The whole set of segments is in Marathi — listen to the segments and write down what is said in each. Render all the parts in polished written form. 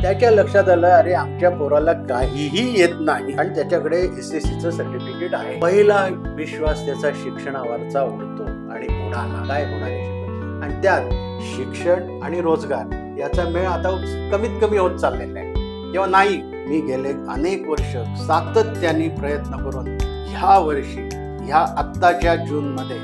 त्याच्या लक्षात आलं, अरे आमच्या पोराला काहीही येत नाही आणि त्याच्याकडे SSCचं सर्टिफिकेट आहे. पहिला विश्वास त्याचा शिक्षणावरचा उडतो आणि उडाला. काय होणार आहे शिक्षण? आणि त्यात शिक्षण आणि रोजगार याचा मेळ आता कमीत कमी होत चाललेला आहे. किंवा नाही, मी गेले अनेक वर्ष सातत्याने प्रयत्न करून ह्या वर्षी, ह्या आत्ताच्या जूनमध्ये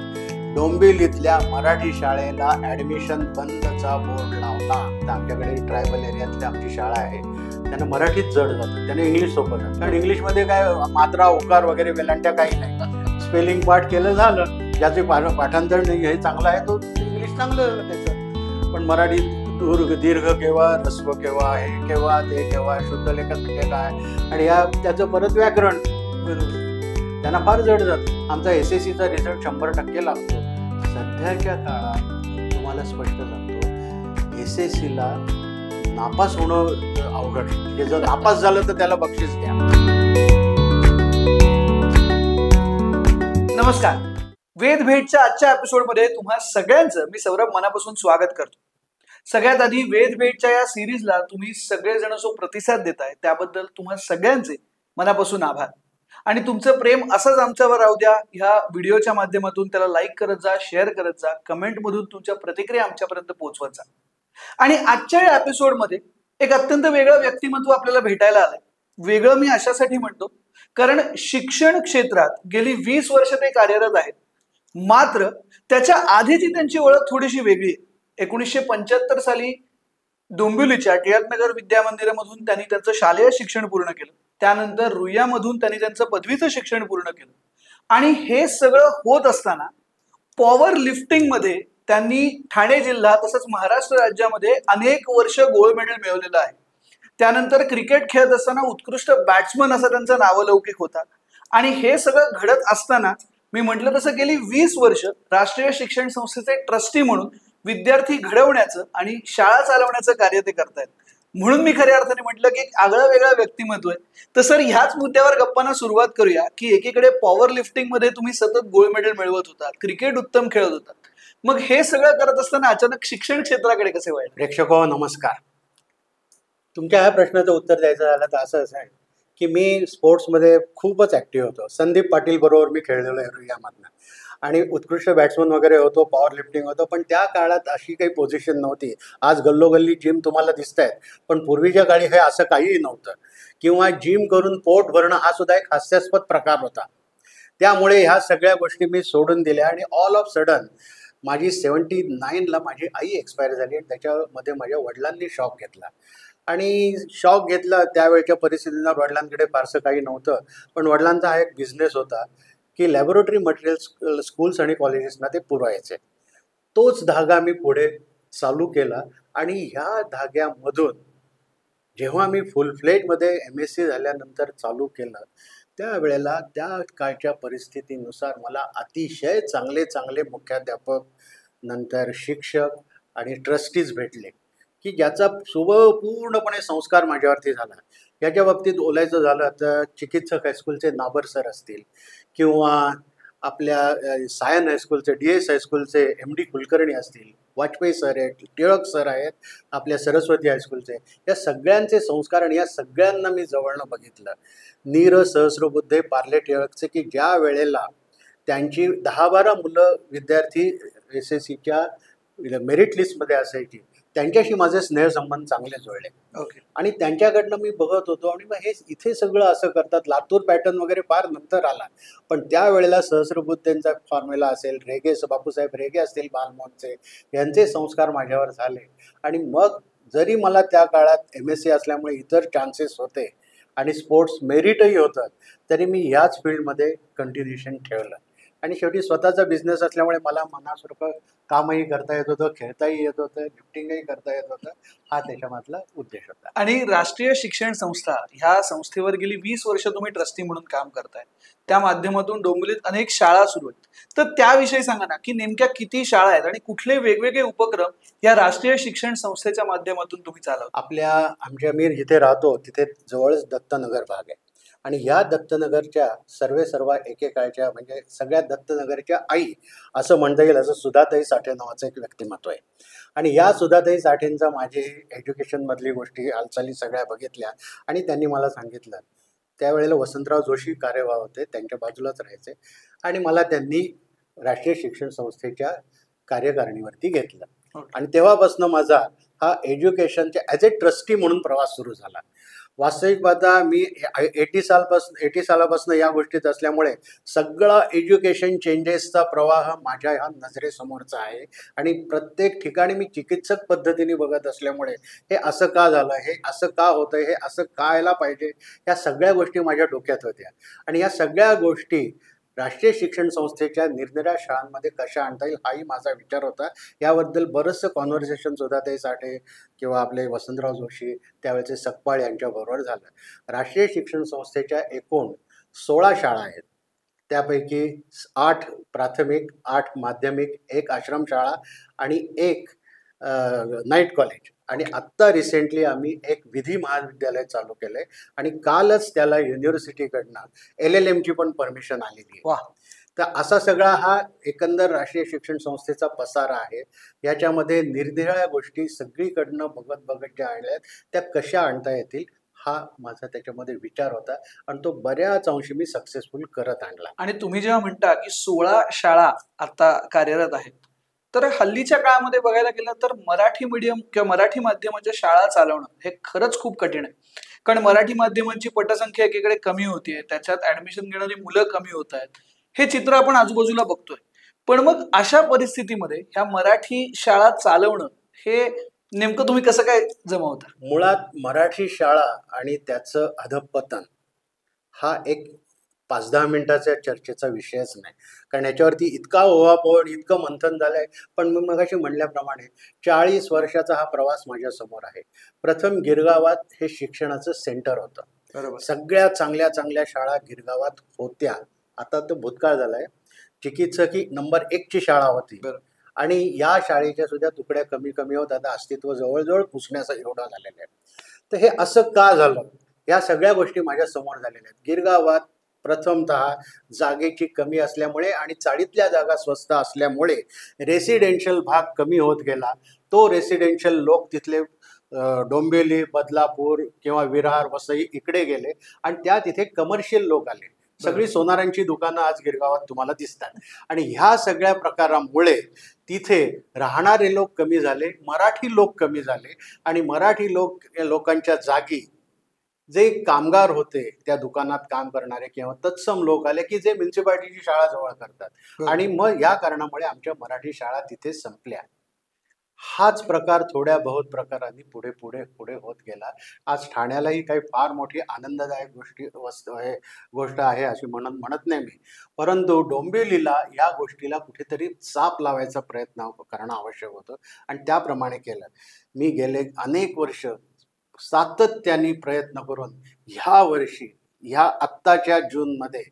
डोंबिवलीतल्या मराठी शाळेला ऍडमिशन बंदचा बोर्ड लावला. आमच्याकडे ट्रायबल एरियातली आमची शाळा आहे, त्यांना मराठीत जड जातं, त्यांना इंग्लिश सोपं जातं. कारण इंग्लिशमध्ये काय मात्रा, उकार वगैरे वेलांट्या काही नाही. स्पेलिंग पाठ केलं झालं, ज्याचे पाठांतर नाही हे चांगलं आहे तो इंग्लिश चांगलं त्याचं. पण मराठीत दीर्घ केव्हा, रस्व केव्हा, हे केव्हा, ते केव्हा, शुद्ध लेखन म्हणजे काय, आणि त्याचं परत व्याकरण त्यांना फार जड जातं. आमचा SSCचा रिझल्ट 100% लागतो. सध्याच्या काळात तुम्हाला स्पष्ट सांगतो, SSCला नापास होणं अवघड. म्हणजे जर नापास झालं तर त्याला बक्षीस द्या. नमस्कार, वेद भेटच्या आजच्या एपिसोडमध्ये तुम्हा सगळ्यांचं मी सौरभ मनापासून स्वागत करतो. सगळ्यात आधी वेद भेटच्या या सिरीजला तुम्ही सगळेजण जो प्रतिसाद देताय त्याबद्दल तुम्हा सगळ्यांचे मनापासून आभार. आणि तुमचं प्रेम असंच आमच्यावर राहू द्या. ह्या व्हिडिओच्या माध्यमातून त्याला लाईक करत जा, शेअर करत जा, कमेंटमधून तुमच्या प्रतिक्रिया आमच्यापर्यंत पोहोचवत जा. आणि आजच्या या एपिसोडमध्ये एक अत्यंत वेगळं व्यक्तिमत्व आपल्याला भेटायला आलंय. वेगळं मी अशासाठी म्हणतो कारण शिक्षण क्षेत्रात गेली 20 वर्ष ते कार्यरत आहेत. मात्र त्याच्या आधीची त्यांची ओळख थोडीशी वेगळी आहे. 1975 साली डोंबिवलीच्या टिळकनगर विद्यामंदिरामधून त्यांनी त्यांचं शालेय शिक्षण पूर्ण केलं. त्यानंतर रुईयामधून त्यांनी त्यांचं पदवीचं शिक्षण पूर्ण केलं. आणि हे सगळं होत असताना पॉवर लिफ्टिंग मध्ये त्यांनी ठाणे जिल्हा तसंच महाराष्ट्र राज्यामध्ये अनेक वर्ष गोल्ड मेडल मिळवलेलं आहे. त्यानंतर क्रिकेट खेळत असताना उत्कृष्ट बॅट्समन असा त्यांचा नावलौकिक होता. आणि हे सगळं घडत असताना मी म्हटलं तसं गेली 20 वर्ष राष्ट्रीय शिक्षण संस्थेचे ट्रस्टी म्हणून विद्यार्थी घडवण्याचं आणि शाळा चालवण्याचं कार्य ते करतायत. म्हणून मी खऱ्या अर्थाने म्हटलं की एक आगळं वेगळं व्यक्तिमत्व आहे. तर सर, ह्याच मुद्द्यावर गप्पांना सुरुवात करूया की एकीकडे पॉवर लिफ्टिंग मध्ये तुम्ही सतत गोल्ड मेडल मिळवत होता, क्रिकेट उत्तम खेळत होता, मग हे सगळं करत असताना अचानक शिक्षण क्षेत्राकडे कसे वळले? प्रेक्षको नमस्कार. तुमच्या ह्या प्रश्नाचं उत्तर द्यायचं झालं तर असं आहे की मी स्पोर्ट्समध्ये खूपच ऍक्टिव्ह होतो. संदीप पाटील बरोबर मी खेळलेलो आहे रुईयामधनं, आणि उत्कृष्ट बॅट्समन वगैरे होतो, पॉवर लिफ्टिंग होतं. पण त्या काळात अशी काही पोझिशन नव्हती. आज गल्लोगल्ली जिम तुम्हाला दिसत आहेत, पण पूर्वीच्या काळी हे असं काहीही नव्हतं. किंवा जिम करून पोट भरणं हा सुद्धा एक हास्यास्पद प्रकार होता. त्यामुळे ह्या सगळ्या गोष्टी मी सोडून दिल्या. आणि ऑल ऑफ सडन माझी 79ला माझी आई एक्सपायर झाली. आणि त्याच्यामध्ये माझ्या वडिलांनी शॉक घेतला. आणि शॉक घेतला त्यावेळच्या परिस्थितीनं वडिलांकडे फारसं काही नव्हतं. पण वडिलांचा हा एक बिझनेस होता की लॅबोरेटरी मटेरियल्स स्कूल्स आणि कॉलेजेसना ते पुरवायचे. तोच धागा मी पुढे चालू केला. आणि ह्या धाग्यामधून जेव्हा मी फुल फ्लेजमध्ये MSc झाल्यानंतर चालू केलं, त्यावेळेला त्या काळच्या परिस्थितीनुसार मला अतिशय चांगले चांगले मुख्याध्यापक, नंतर शिक्षक आणि ट्रस्टीज भेटले की ज्याचा पूर्णपणे संस्कार माझ्यावरती झाला. याच्या बाबतीत बोलायचं झालं तर चिकित्सक हायस्कूलचे नाबर सर असतील, किंवा आपल्या सायन हायस्कूलचे DS हायस्कूलचे MD कुलकर्णी असतील, वाजपेयी सर आहेत, टिळक सर आहेत, आपल्या सरस्वती हायस्कूलचे, या सगळ्यांचे संस्कार. आणि या सगळ्यांना मी जवळनं बघितलं. नीर सहस्रबुद्धे पार्ले टिळकचे, की ज्या वेळेला त्यांची 10-12 मुलं विद्यार्थी SSCच्या मेरिट लिस्टमध्ये असायची, त्यांच्याशी माझे स्नेहसंबंध चांगले जुळले. आणि त्यांच्याकडनं मी बघत होतो. आणि मग हे इथे सगळं असं करतात. लातूर पॅटर्न वगैरे फार नंतर आला, पण त्यावेळेला सहस्रबुद्धेंचा फॉर्म्युला असेल, रेगे बापूसाहेब रेगे असतील बालमोहनचे, यांचे संस्कार माझ्यावर झाले. आणि मग जरी मला त्या काळात MSc असल्यामुळे इतर चान्सेस होते आणि स्पोर्ट्स मेरिटही होतं, तरी मी ह्याच फील्डमध्ये कंटिन्युएशन ठेवलं. आणि शेवटी स्वतःचा बिझनेस असल्यामुळे मला मनासारखं कामही करता येत होतं, खेळताही येत होतं, लिफ्टिंगही करता येत होतं. हा त्याच्यामधला उद्देश होता. आणि राष्ट्रीय शिक्षण संस्था ह्या संस्थेवर गेली 20 वर्ष तुम्ही ट्रस्टी म्हणून काम करताय. त्या माध्यमातून डोंबिवलीत अनेक शाळा सुरू आहेत. तर त्याविषयी सांगा ना की नेमक्या किती शाळा आहेत आणि कुठले वेगवेगळे उपक्रम या राष्ट्रीय शिक्षण संस्थेच्या माध्यमातून तुम्ही चालवता? आमच्या मी जिथे राहतो तिथे जवळच दत्तनगर भाग आहे. आणि या दत्तनगरच्या सर्व एकेकाळच्या म्हणजे सगळ्या दत्तनगरच्या आई असं म्हणता येईल असं सुधाताई साठे नावाचं एक व्यक्तिमत्व आहे. आणि या सुधाताई साठेंचा माझी एज्युकेशनमधली गोष्टी हालचाली सगळ्या बघितल्या आणि त्यांनी मला सांगितलं. त्यावेळेला वसंतराव जोशी कार्यवाह होते, त्यांच्या बाजूलाच राहायचे आणि मला त्यांनी राष्ट्रीय शिक्षण संस्थेच्या कार्यकारिणीवरती घेतलं. आणि तेव्हापासून माझा हा एज्युकेशनच्या ॲज ए ट्रस्टी म्हणून प्रवास सुरू झाला. वास्तविक पाहता मी 80 सालापासून या गोष्टीत असल्यामुळे सगळा एज्युकेशन चेंजेसचा प्रवाह माझ्या ह्या नजरेसमोरचा आहे आणि प्रत्येक ठिकाणी मी चिकित्सक पद्धतीने बघत असल्यामुळे हे असं का झालं, हे असं का होतं, हे असं का यायला पाहिजे, या सगळ्या गोष्टी माझ्या डोक्यात होत्या. आणि या सगळ्या गोष्टी राष्ट्रीय शिक्षण संस्थेच्या निरनिराळ्या शाळांमध्ये कशा आणता येईल हाही माझा विचार होता. याबद्दल बरंचसं कॉन्व्हर्सेशन सुधाताई साठे किंवा आपले वसंतराव जोशी त्यावेळेचे सकपाळ यांच्याबरोबर झालं. राष्ट्रीय शिक्षण संस्थेच्या एकूण 16 शाळा आहेत. त्यापैकी 8 प्राथमिक, 8 माध्यमिक, 1 आश्रमशाळा आणि 1 नाईट कॉलेज. आणि आत्ता रिसेंटली आम्ही एक विधी महाविद्यालय चालू केलंय आणि कालच त्याला युनिव्हर्सिटीकडनं LLM पण परमिशन आलेली आहे. वा. तर असा सगळा हा एकंदर राष्ट्रीय शिक्षण संस्थेचा पसारा आहे. याच्यामध्ये निरनिराळ्या गोष्टी सगळीकडनं बघत ज्या आणल्या त्या कशा आणता येतील हा माझा त्याच्यामध्ये विचार होता आणि तो बऱ्याच अंशी मी सक्सेसफुल करत आणला. आणि तुम्ही जेव्हा म्हणता की 16 शाळा आता कार्यरत आहेत, तर हल्लीच्या काळामध्ये बघायला गेलं तर मराठी मीडियम किंवा मराठी माध्यमाच्या शाळा चालवणं हे खरंच खूप कठीण आहे. कारण मराठी माध्यमांची पटसंख्या एकीकडे कमी होतीये, त्याच्यात ऍडमिशन घेणारी मुलं कमी होत आहेत, हे चित्र आपण आजूबाजूला बघतोय. पण मग अशा परिस्थितीमध्ये ह्या मराठी शाळा चालवणं हे नेमकं तुम्ही कसं काय जमवता? मुळात मराठी शाळा आणि त्याचं अधःपतन हा एक 5-10 मिनिटाच्या चर्चेचा विषयच नाही. कारण याच्यावरती इतका ओहापोह, इतकं मंथन झालंय. पण मी मगाशी म्हणल्याप्रमाणे 40 वर्षाचा हा प्रवास माझ्या समोर आहे. प्रथम गिरगावात हे शिक्षणाचं सेंटर होतं. बरोबर. सगळ्या चांगल्या शाळा गिरगावात होत्या. आता तो भूतकाळ झालाय. चिकित्सकी नंबर 1 ची शाळा होती. आणि या शाळेच्या सुद्धा तुकड्या कमी होत आता अस्तित्व जवळजवळ पुसण्याचं एवढं झालेलं आहे. तर हे असं का झालं, या सगळ्या गोष्टी माझ्या समोर झालेल्या आहेत. गिरगावात प्रथमतः जागेची कमी असल्यामुळे आणि चाळीतल्या जागा स्वस्त असल्यामुळे रेसिडेन्शियल भाग कमी होत गेला. तो रेसिडेन्शियल लोक तिथले डोंबिवली, बदलापूर किंवा विरार, वसई इकडे गेले आणि त्या तिथे कमर्शियल लोक आले. सगळी सोनारांची दुकानं आज गिरगावात तुम्हाला दिसतात. आणि ह्या सगळ्या प्रकारामुळे तिथे राहणारे लोक कमी झाले, मराठी लोक कमी झाले आणि मराठी लोकांच्या जागी जे कामगार होते त्या दुकानात काम करणारे किंवा तत्सम लोक आले की जे म्युन्सिपाल्टीची शाळा जवळ करतात. आणि मग या कारणामुळे आमच्या मराठी शाळा तिथे संपल्या. हाच प्रकार थोड्या बहुत प्रकारांनी पुढे होत गेला. आज ठाण्यालाही काही फार मोठी आनंददायक गोष्ट आहे अशी म्हणत नाही मी. परंतु डोंबिवलीला या गोष्टीला कुठेतरी चाप लावायचा प्रयत्न करणं आवश्यक होतं आणि त्याप्रमाणे केलं. मी गेले अनेक वर्ष सातत्याने प्रयत्न करून ह्या वर्षी ह्या आत्ताच्या जूनमध्ये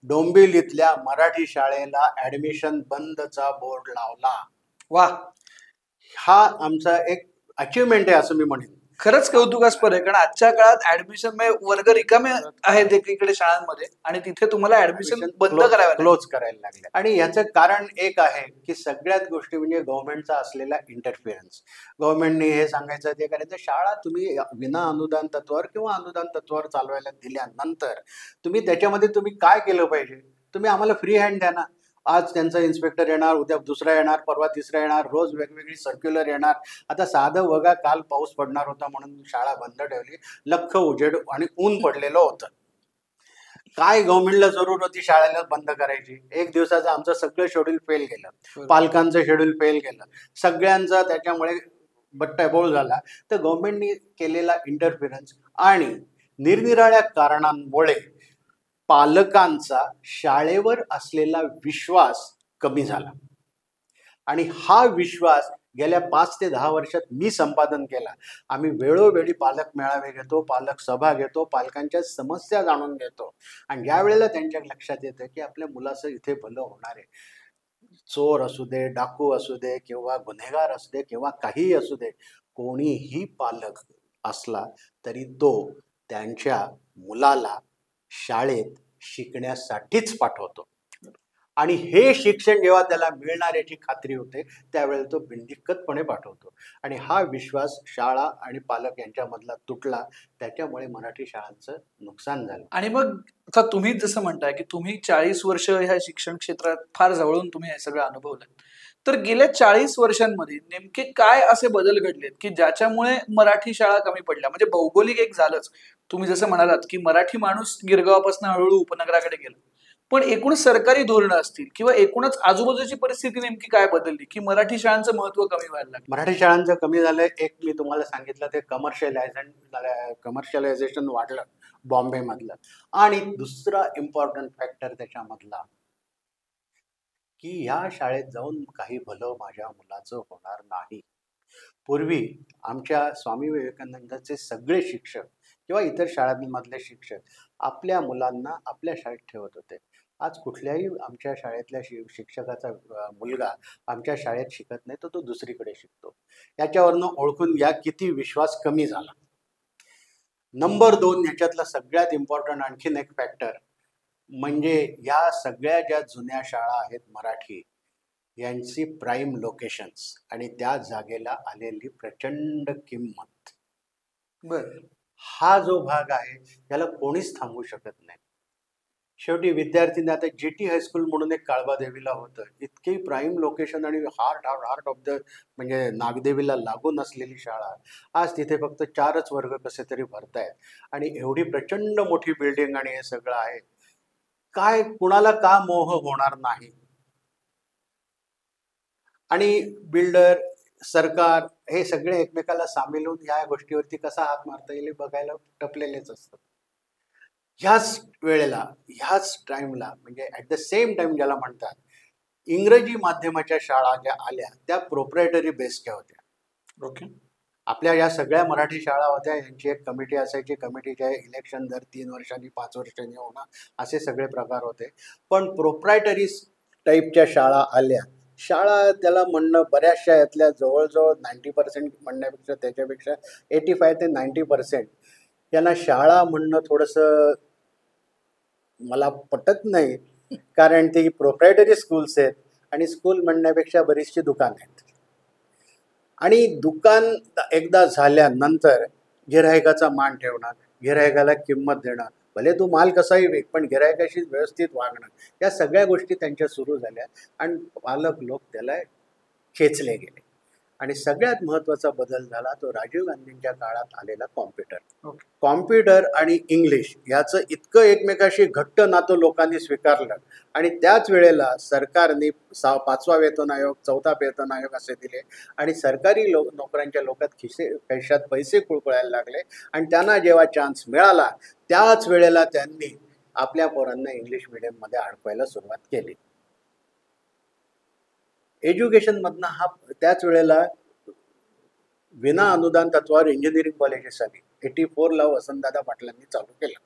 डोंबिवलीतल्या मराठी शाळेला ऍडमिशन बंदचा बोर्ड लावला. वा. हा आमचा एक अचिव्हमेंट आहे असं मी म्हणेन. खरंच कौतुकास्पद आहे. कारण आजच्या काळात ऍडमिशन वर्ग रिकामे आहेत एकीकडे शाळांमध्ये आणि तिथे तुम्हाला ऍडमिशन बंद क्लोज करायला लागले. आणि याचं कारण एक आहे की सगळ्यात गोष्टी म्हणजे गव्हर्नमेंटचा असलेला इंटरफिअरन्स. गव्हर्नमेंटने हे सांगायचं ते करायचं, शाळा तुम्ही विना अनुदान तत्वावर किंवा अनुदान तत्वावर चालवायला दिल्यानंतर तुम्ही त्याच्यामध्ये तुम्ही काय केलं पाहिजे, तुम्ही आम्हाला फ्री हँड द्या ना. आज त्यांचा इन्स्पेक्टर येणार, उद्या दुसरा येणार, परवा तिसरा येणार, रोज वेगवेगळी सर्क्युलर येणार. आता साधं बघा, काल पाऊस पडणार होता म्हणून शाळा बंद ठेवली. लख उजेड आणि ऊन पडलेलं होतं. काय गव्हर्नमेंटला जरूर होती शाळेला बंद करायची? एक दिवसाचं आमचं सगळं शेड्यूल फेल गेलं, पालकांचं शेड्यूल फेल गेलं, सगळ्यांचा त्याच्यामुळे बट्ट्याबोळ झाला. तर गव्हर्नमेंटने केलेला इंटरफिरन्स आणि निरनिराळ्या कारणांमुळे पालकांचा शाळेवर असलेला विश्वास कमी झाला. आणि हा विश्वास गेल्या 5 ते 10 वर्षात मी संपादन केला. आम्ही वेळोवेळी पालक मेळावे घेतो, पालक सभा घेतो, पालकांच्या समस्या जाणून घेतो आणि या वेळेला त्यांच्या लक्षात येतं की आपल्या मुलाचं इथे भलं होणार आहे. चोर असू दे, डाकू असू दे किंवा गुन्हेगार असू दे किंवा काहीही असू दे, कोणीही पालक असला तरी तो त्यांच्या मुलाला शाळेत शिकण्यासाठीच पाठवतो आणि हे शिक्षण जेव्हा त्याला मिळणार याची खात्री होते त्यावेळेला तो बिनदिक्कतपणे पाठवतो. आणि हा विश्वास शाळा आणि पालक यांच्यामधला तुटला, त्याच्यामुळे मराठी शाळांचं नुकसान झालं. आणि मग आता तुम्ही जसं म्हणताय की तुम्ही 40 वर्ष ह्या शिक्षण क्षेत्रात फार जवळून तुम्ही हे सगळं अनुभवलं, तर गेल्या 40 वर्षांमध्ये नेमके काय असे बदल घडलेत की ज्याच्यामुळे मराठी शाळा कमी पडल्या? म्हणजे भौगोलिक एक झालंच, तुम्ही जसं म्हणालात की मराठी माणूस गिरगावापासून हळूहळू उपनगराकडे गेला, पण एकूण सरकारी धोरणं असतील किंवा एकूणच आजूबाजूची परिस्थिती नेमकी काय बदलली की मराठी शाळांचं महत्व कमी व्हायला लागलं? मराठी शाळांचं कमी झालं. एक मी तुम्हाला सांगितलं ते कमर्शियलायझेशन वाढलं बॉम्बेमधलं. आणि दुसरा इम्पॉर्टंट फॅक्टर त्याच्यामधला की ह्या शाळेत जाऊन काही भलं माझ्या मुलाचं होणार नाही. पूर्वी आमच्या स्वामी विवेकानंदाचे सगळे शिक्षक किंवा इतर शाळांमधले शिक्षक आपल्या मुलांना आपल्या शाळेत ठेवत होते. आज कुठल्याही आमच्या शाळेतल्या शिक्षकाचा मुलगा आमच्या शाळेत शिकत नाही, तर तो दुसरीकडे शिकतो. याच्यावरनं ओळखून घ्या किती विश्वास कमी झाला. नंबर 2 ह्याच्यातला सगळ्यात इम्पॉर्टंट आणखीन एक फॅक्टर म्हणजे या सगळ्या ज्या जुन्या शाळा आहेत मराठी यांची प्राईम लोकेशन्स आणि त्या जागेला आलेली प्रचंड किंमत. बरं. हा जो भाग आहे त्याला कोणीच थांबवू शकत नाही. शेवटी विद्यार्थ्यांनी आता GT हायस्कूल म्हणून एक काळबादेवीला होतं, इतकी प्राईम लोकेशन आणि हार्ट ऑफ द म्हणजे नागदेवीला लागून असलेली शाळा, आज तिथे फक्त 4च वर्ग कसे तरी भरतायत आणि एवढी प्रचंड मोठी बिल्डिंग आणि हे सगळं आहे. काय कुणाला का मोह होणार नाही? आणि बिल्डर सरकार हे सगळे एकमेकाला सामील होऊन या गोष्टीवरती कसा हात मारता येईल बघायला टपलेलेच असतात. ह्याच वेळेला ह्याच टाइमला म्हणजे ऍट द सेम टाइम ज्याला म्हणतात, इंग्रजी माध्यमाच्या शाळा ज्या आल्या त्या प्रोप्रायटरी बेसच्या होत्या. ओके. आपल्या या सगळ्या मराठी शाळा होत्या, यांची एक कमिटी असायची. कमिटीच्या इलेक्शन दर 3 वर्षांनी 5 वर्षांनी होणं असे सगळे प्रकार होते. पण प्रोप्रायटरी टाईपच्या शाळा आल्या. शाळा त्याला म्हणणं बऱ्याचशा यातल्या जवळजवळ 90% म्हणण्यापेक्षा त्याच्यापेक्षा 85 ते 90% यांना शाळा म्हणणं थोडंसं मला पटत नाही, कारण ती प्रोप्रायटरी स्कूल्स आहेत आणि स्कूल म्हणण्यापेक्षा बरीचशी दुकान आहेत. आणि दुकान एकदा झाल्यानंतर गिऱ्हाईकाचा मान ठेवणं, गिऱ्हाईकाला किंमत देणं, भले तू माल कसाही विक पण गिऱ्हाईकाशी व्यवस्थित वागणं, या सगळ्या गोष्टी त्यांच्या सुरू झाल्या आणि पालक लोक त्याला खेचले गेले. आणि सगळ्यात महत्त्वाचा बदल झाला तो राजीव गांधींच्या काळात आलेला कॉम्प्युटर. कॉम्प्युटर आणि इंग्लिश याचं इतकं एकमेकाशी घट्ट नातं लोकांनी स्वीकारलं आणि त्याच वेळेला सरकारने 5वा वेतन आयोग, 4था वेतन आयोग असे दिले आणि सरकारी नोकऱ्यांच्या लोकात खिशात पैसे कुळकुळायला लागले आणि त्यांना जेव्हा चान्स मिळाला त्याच वेळेला त्यांनी आपल्या पोरांना इंग्लिश मिडियममध्ये अडकवायला सुरुवात केली. एज्युकेशनमधनं हा त्याच वेळेला विना अनुदान तत्वावर इंजिनिअरिंग कॉलेजेस आली. 84ला वसंतदादा पाटलांनी चालू केलं.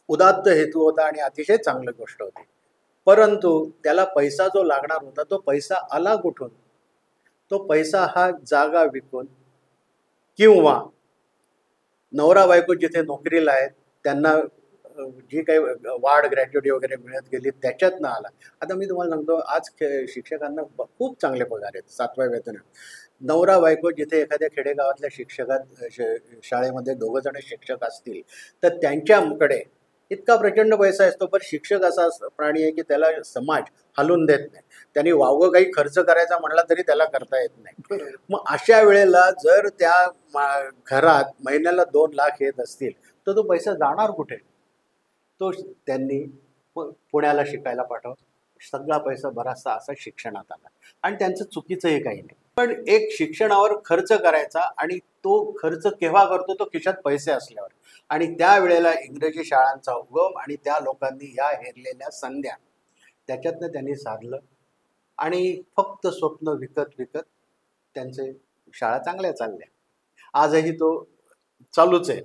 उदात्त हेतू होता आणि अतिशय चांगली गोष्ट होती. परंतु त्याला पैसा जो लागणार होता तो पैसा आला कुठून? तो पैसा हा जागा विकून किंवा नवरा बायको जिथे नोकरीला आहेत त्यांना जी काही वाढ ग्रॅज्युटी वगैरे मिळत गेली त्याच्यातनं आला. आता मी तुम्हाला सांगतो, आज शिक्षकांना खूप चांगले पगार आहेत, 7व्या वेतन. नवरा बायको जिथे एखाद्या खेडेगावातल्या शाळेमध्ये 2 जण शिक्षक असतील तर त्यांच्याकडे इतका प्रचंड पैसा असतो. पण शिक्षक असा प्राणी आहे की त्याला समाज हलवून देत नाही. त्यांनी वावगं काही खर्च करायचा म्हणला तरी त्याला करता येत नाही. मग अशा वेळेला जर त्या घरात महिन्याला 2 लाख येत असतील तर तो पैसा जाणार कुठे? तो त्यांनी पुण्याला शिकायला पाठव, सगळा पैसा बराचसा असा शिक्षणात आला आणि त्यांचं चुकीचंही काही नाही. पण एक शिक्षणावर खर्च करायचा आणि तो खर्च केव्हा करतो? तो खिशात पैसे असल्यावर. आणि त्यावेळेला इंग्रजी शाळांचा उगम आणि त्या लोकांनी या हेरलेल्या संध्या त्याच्यातनं त्यांनी साधलं आणि फक्त स्वप्न विकत विकत त्यांचे शाळा चांगल्या चालल्या. आजही तो चालूच आहे.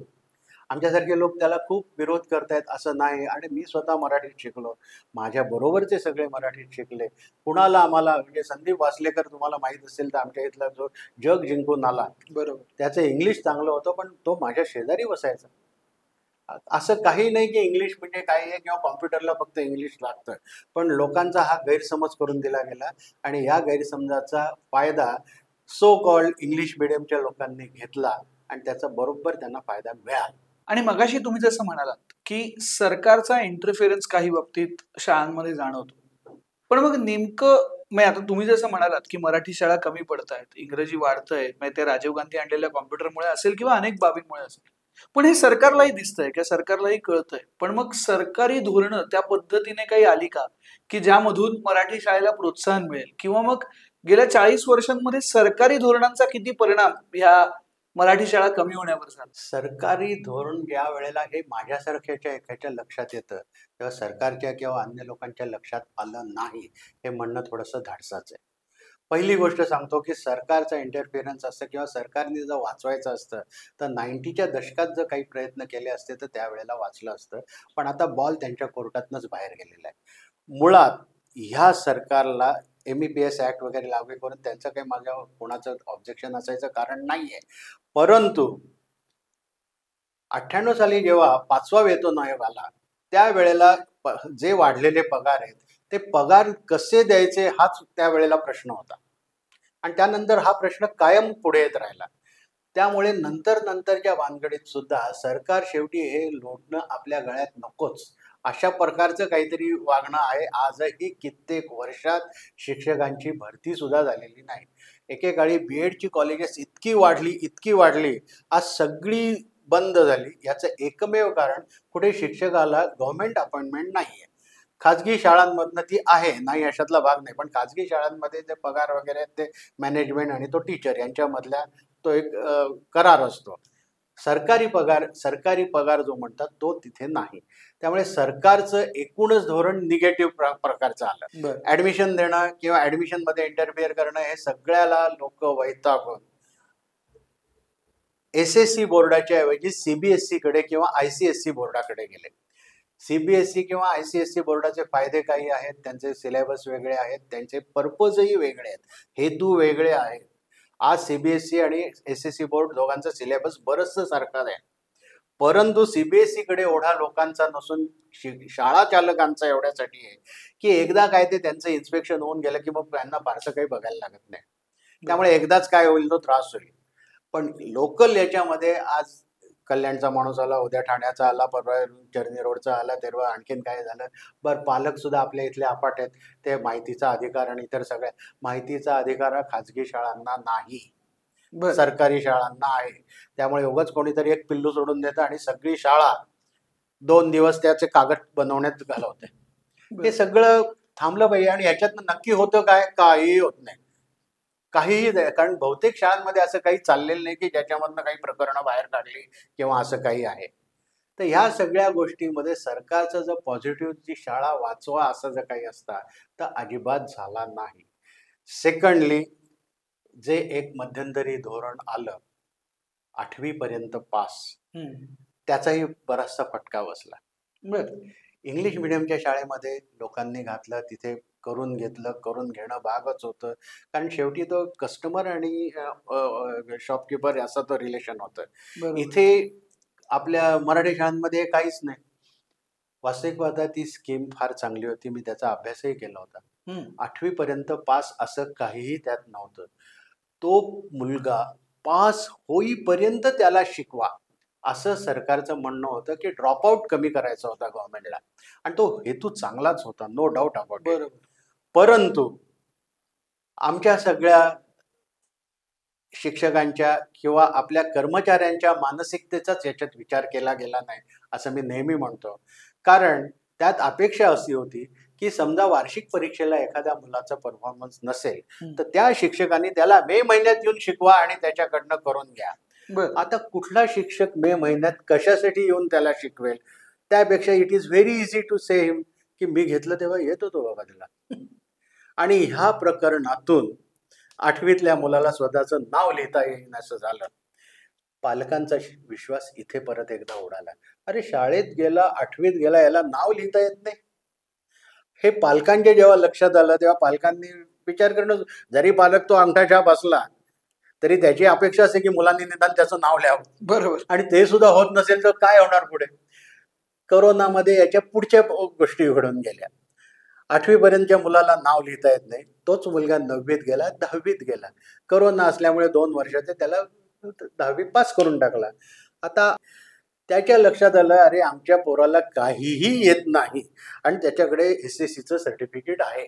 आमच्यासारखे लोक त्याला खूप विरोध करतायत असं नाही. आणि मी स्वतः मराठीत शिकलो, माझ्या बरोबरचे सगळे मराठीत शिकले. कुणाला आम्हाला म्हणजे संदीप वासलेकर तुम्हाला माहीत असेल तर आमच्या इथला जो जग जिंकून आला, बरोबर, त्याचं इंग्लिश चांगलं होतं पण तो माझ्या शेजारी बसायचा. असं काही नाही की इंग्लिश म्हणजे काय आहे किंवा कॉम्प्युटरला फक्त इंग्लिश लागतं, पण लोकांचा हा गैरसमज करून दिला गेला आणि या गैरसमजाचा फायदा सो कॉल्ड इंग्लिश मिडियमच्या लोकांनी घेतला आणि त्याचा बरोबर त्यांना फायदा मिळाला. आणि मगाशी तुम्ही जसं म्हणालात की सरकारचा इंटरफेरन्स काही बाबतीत शाळांमध्ये जाणवतो, पण मग नेमकं म्हणजे आता तुम्ही जसं म्हणालात की मराठी शाळा कमी पडत आहेत, इंग्रजी वाढतंय, म्हणजे ते राजीव गांधी आणलेल्या कॉम्प्युटरमुळे असेल किंवा अनेक बाबींमुळे असेल. पण हे सरकारलाही दिसतंय किंवा सरकारलाही कळतंय. पण मग सरकारी धोरणं त्या पद्धतीने काही आली का, की ज्यामधून मराठी शाळेला प्रोत्साहन मिळेल? किंवा मग गेल्या 40 वर्षांमध्ये सरकारी धोरणांचा किती परिणाम ह्या मराठी शाळा कमी होण्यावर झाला? सरकारी धोरण ज्या वेळेला हे माझ्यासारख्याच्या एखाद्या लक्षात येतं, तेव्हा सरकारच्या किंवा अन्य लोकांच्या लक्षात आलं नाही, हे म्हणणं थोडंसं धाडसाचं आहे. पहिली गोष्ट सांगतो की सरकारचा इंटरफिरन्स असतं किंवा सरकारने जर वाचवायचं असतं, तर 90च्या दशकात जर काही प्रयत्न केले असते, तर त्यावेळेला वाचलं असतं. पण आता बॉल त्यांच्या कोर्टातनंच बाहेर गेलेला आहे. मुळात ह्या सरकारला एम-ई-पी-एस ॲक्ट वगैरे लागू करून त्यांचं काही माझ्या कोणाचं ऑब्जेक्शन असायचं कारण नाहीये. परंतु 98 साली जेव्हा 5वा वेतन आयोग आला, त्यावेळेला जे वाढलेले पगार आहेत, ते पगार कसे द्यायचे हाच त्यावेळेला प्रश्न होता. आणि त्यानंतर हा प्रश्न कायम पुढे येत राहिला. त्यामुळे नंतरच्या भानगडीत सुद्धा सरकार शेवटी हे लोटणं आपल्या गळ्यात नकोच, अशा प्रकारचं काहीतरी वागणं आहे. आजही कित्येक वर्षात शिक्षकांची भरती सुद्धा झालेली नाही. एकेकाळी बी-एडची कॉलेजेस इतकी वाढली, आज सगळी बंद झाली. याचं एकमेव कारण कुठे शिक्षकाला गव्हर्नमेंट अपॉइंटमेंट नाहीये. खाजगी शाळांमधनं ती आहे, नाही अशातला भाग नाही. पण खाजगी शाळांमध्ये जे पगार वगैरे आहेत ते मॅनेजमेंट आणि तो टीचर यांच्यामधला तो एक करार असतो. सरकारी पगार जो म्हणतात तो तिथे नाही. त्यामुळे सरकारचं एकूणच धोरण निगेटिव्ह प्रकारचं आलं. बरं. ऍडमिशन देणं किंवा ऍडमिशनमध्ये इंटरफिअर करणं हे सगळ्याला लोक वैतागून एस-एस-सी बोर्डाच्या ऐवजी CBSE कडे किंवा ICSE बोर्डाकडे गेले. CBSE किंवा ICSE बोर्डाचे फायदे काही आहेत, त्यांचे सिलेबस वेगळे आहेत, त्यांचे पर्पजही वेगळे आहेत, हेतू वेगळे आहेत. आज CBSE आणि SSC बोर्ड दोघांचा सिलेबस बरंचसं सारखं आहे. परंतु CBSE कडे ओढा लोकांचा नसून शाळा चालकांचा एवढ्यासाठी आहे की एकदा काय ते त्यांचं इन्स्पेक्शन होऊन गेलं की मग त्यांना फारसं काही बघायला लागत नाही. त्यामुळे एकदाच काय होईल तो त्रास होईल. पण लोकल याच्यामध्ये आज कल्याणचा माणूस आला, उद्या ठाण्याचा आला, परवा चर्नी रोडचा आला, तेव्हा आणखीन काय झालं. बरं, पालक सुद्धा आपल्या इथले अपाट आहेत. ते माहितीचा अधिकार आणि इतर सगळ्या माहितीचा अधिकार हा खाजगी शाळांना नाही, बरं. सरकारी शाळांना आहे. त्यामुळे उगाच कोणीतरी एक पिल्लू सोडून देतं आणि सगळी शाळा 2 दिवस त्याचे कागद बनवण्यात घालवते. बरं. हे सगळं थांबलं पाहिजे. आणि ह्याच्यातनं नक्की होतं काय? काहीही होत नाही. काहीही नाही. कारण बहुतेक शाळांमध्ये असं काही चाललेलं नाही की ज्याच्यामधनं काही प्रकरणं बाहेर काढली किंवा असं काही आहे. तर ह्या सगळ्या गोष्टीमध्ये सरकारचं जर पॉझिटिव्ह जी शाळा वाचवा असं जर काही असता तर अजिबात झाला नाही. सेकंडली, जे एक मध्यंतरी धोरण आलं 8वी पर्यंत पास, त्याचाही बराचसा फटका बसला. बरं. इंग्लिश मिडियमच्या शाळेमध्ये लोकांनी घातलं, तिथे करून घेणं भागच होतं. कारण शेवटी तो कस्टमर आणि शॉपकीपर असा तो रिलेशन होतं. बरोबर. इथे आपल्या मराठी शाळांमध्ये काहीच नाही. वास्तविक पाहता ती स्कीम फार चांगली होती. मी त्याचा अभ्यासही केला होता. 8वी पर्यंत पास असं काहीही त्यात नव्हतं. तो मुलगा पास होईपर्यंत त्याला शिकवा, असं सरकारचं म्हणणं होतं की ड्रॉपआउट कमी करायचा होता गव्हर्नमेंटला. आणि तो हेतू चांगलाच होता, नो डाऊट अबाउट इट. बरोबर. परंतु आमच्या सगळ्या शिक्षकांच्या किंवा आपल्या कर्मचाऱ्यांच्या मानसिकतेचाच याच्यात विचार केला गेला नाही, असं मी नेहमी म्हणतो. कारण त्यात अपेक्षा अशी होती की समजा वार्षिक परीक्षेला एखाद्या मुलाचा परफॉर्मन्स नसेल तर त्या शिक्षकांनी त्याला मे महिन्यात येऊन शिकवा आणि त्याच्याकडनं करून घ्या. बरं. आता कुठला शिक्षक मे महिन्यात कशासाठी येऊन त्याला शिकवेल? त्यापेक्षा it is very easy to say him की मी घेतलं तेव्हा येत होतो बाबा त्याला. आणि ह्या प्रकरणातून 8वीतल्या मुलाला स्वतःचं नाव लिहिता येईन असं झालं. पालकांचा विश्वास इथे परत एकदा उडाला. अरे, शाळेत गेला, 8वीत गेला, याला नाव लिहिता येत नाही. हे पालकांच्या जेव्हा लक्षात आलं तेव्हा पालकांनी विचार करणं, जरी पालक तो अंगठा छाप असला तरी त्याची अपेक्षा असते की मुलांनी निदान त्याचं नाव लिहावं, बरोबर. आणि ते सुद्धा होत नसेल तर काय होणार पुढे. करोनामध्ये याच्या पुढच्या गोष्टी घडून गेल्या. 8वी पर्यंतच्या मुलाला नाव लिहिता येत नाही, तोच मुलगा 9वीत गेला, 10वीत गेला. करोना असल्यामुळे 2 वर्षाचे त्याला 10वी पास करून टाकला. आता त्याच्या लक्षात आलं, अरे आमच्या पोराला काहीही येत नाही आणि त्याच्याकडे SSCचं सर्टिफिकेट आहे.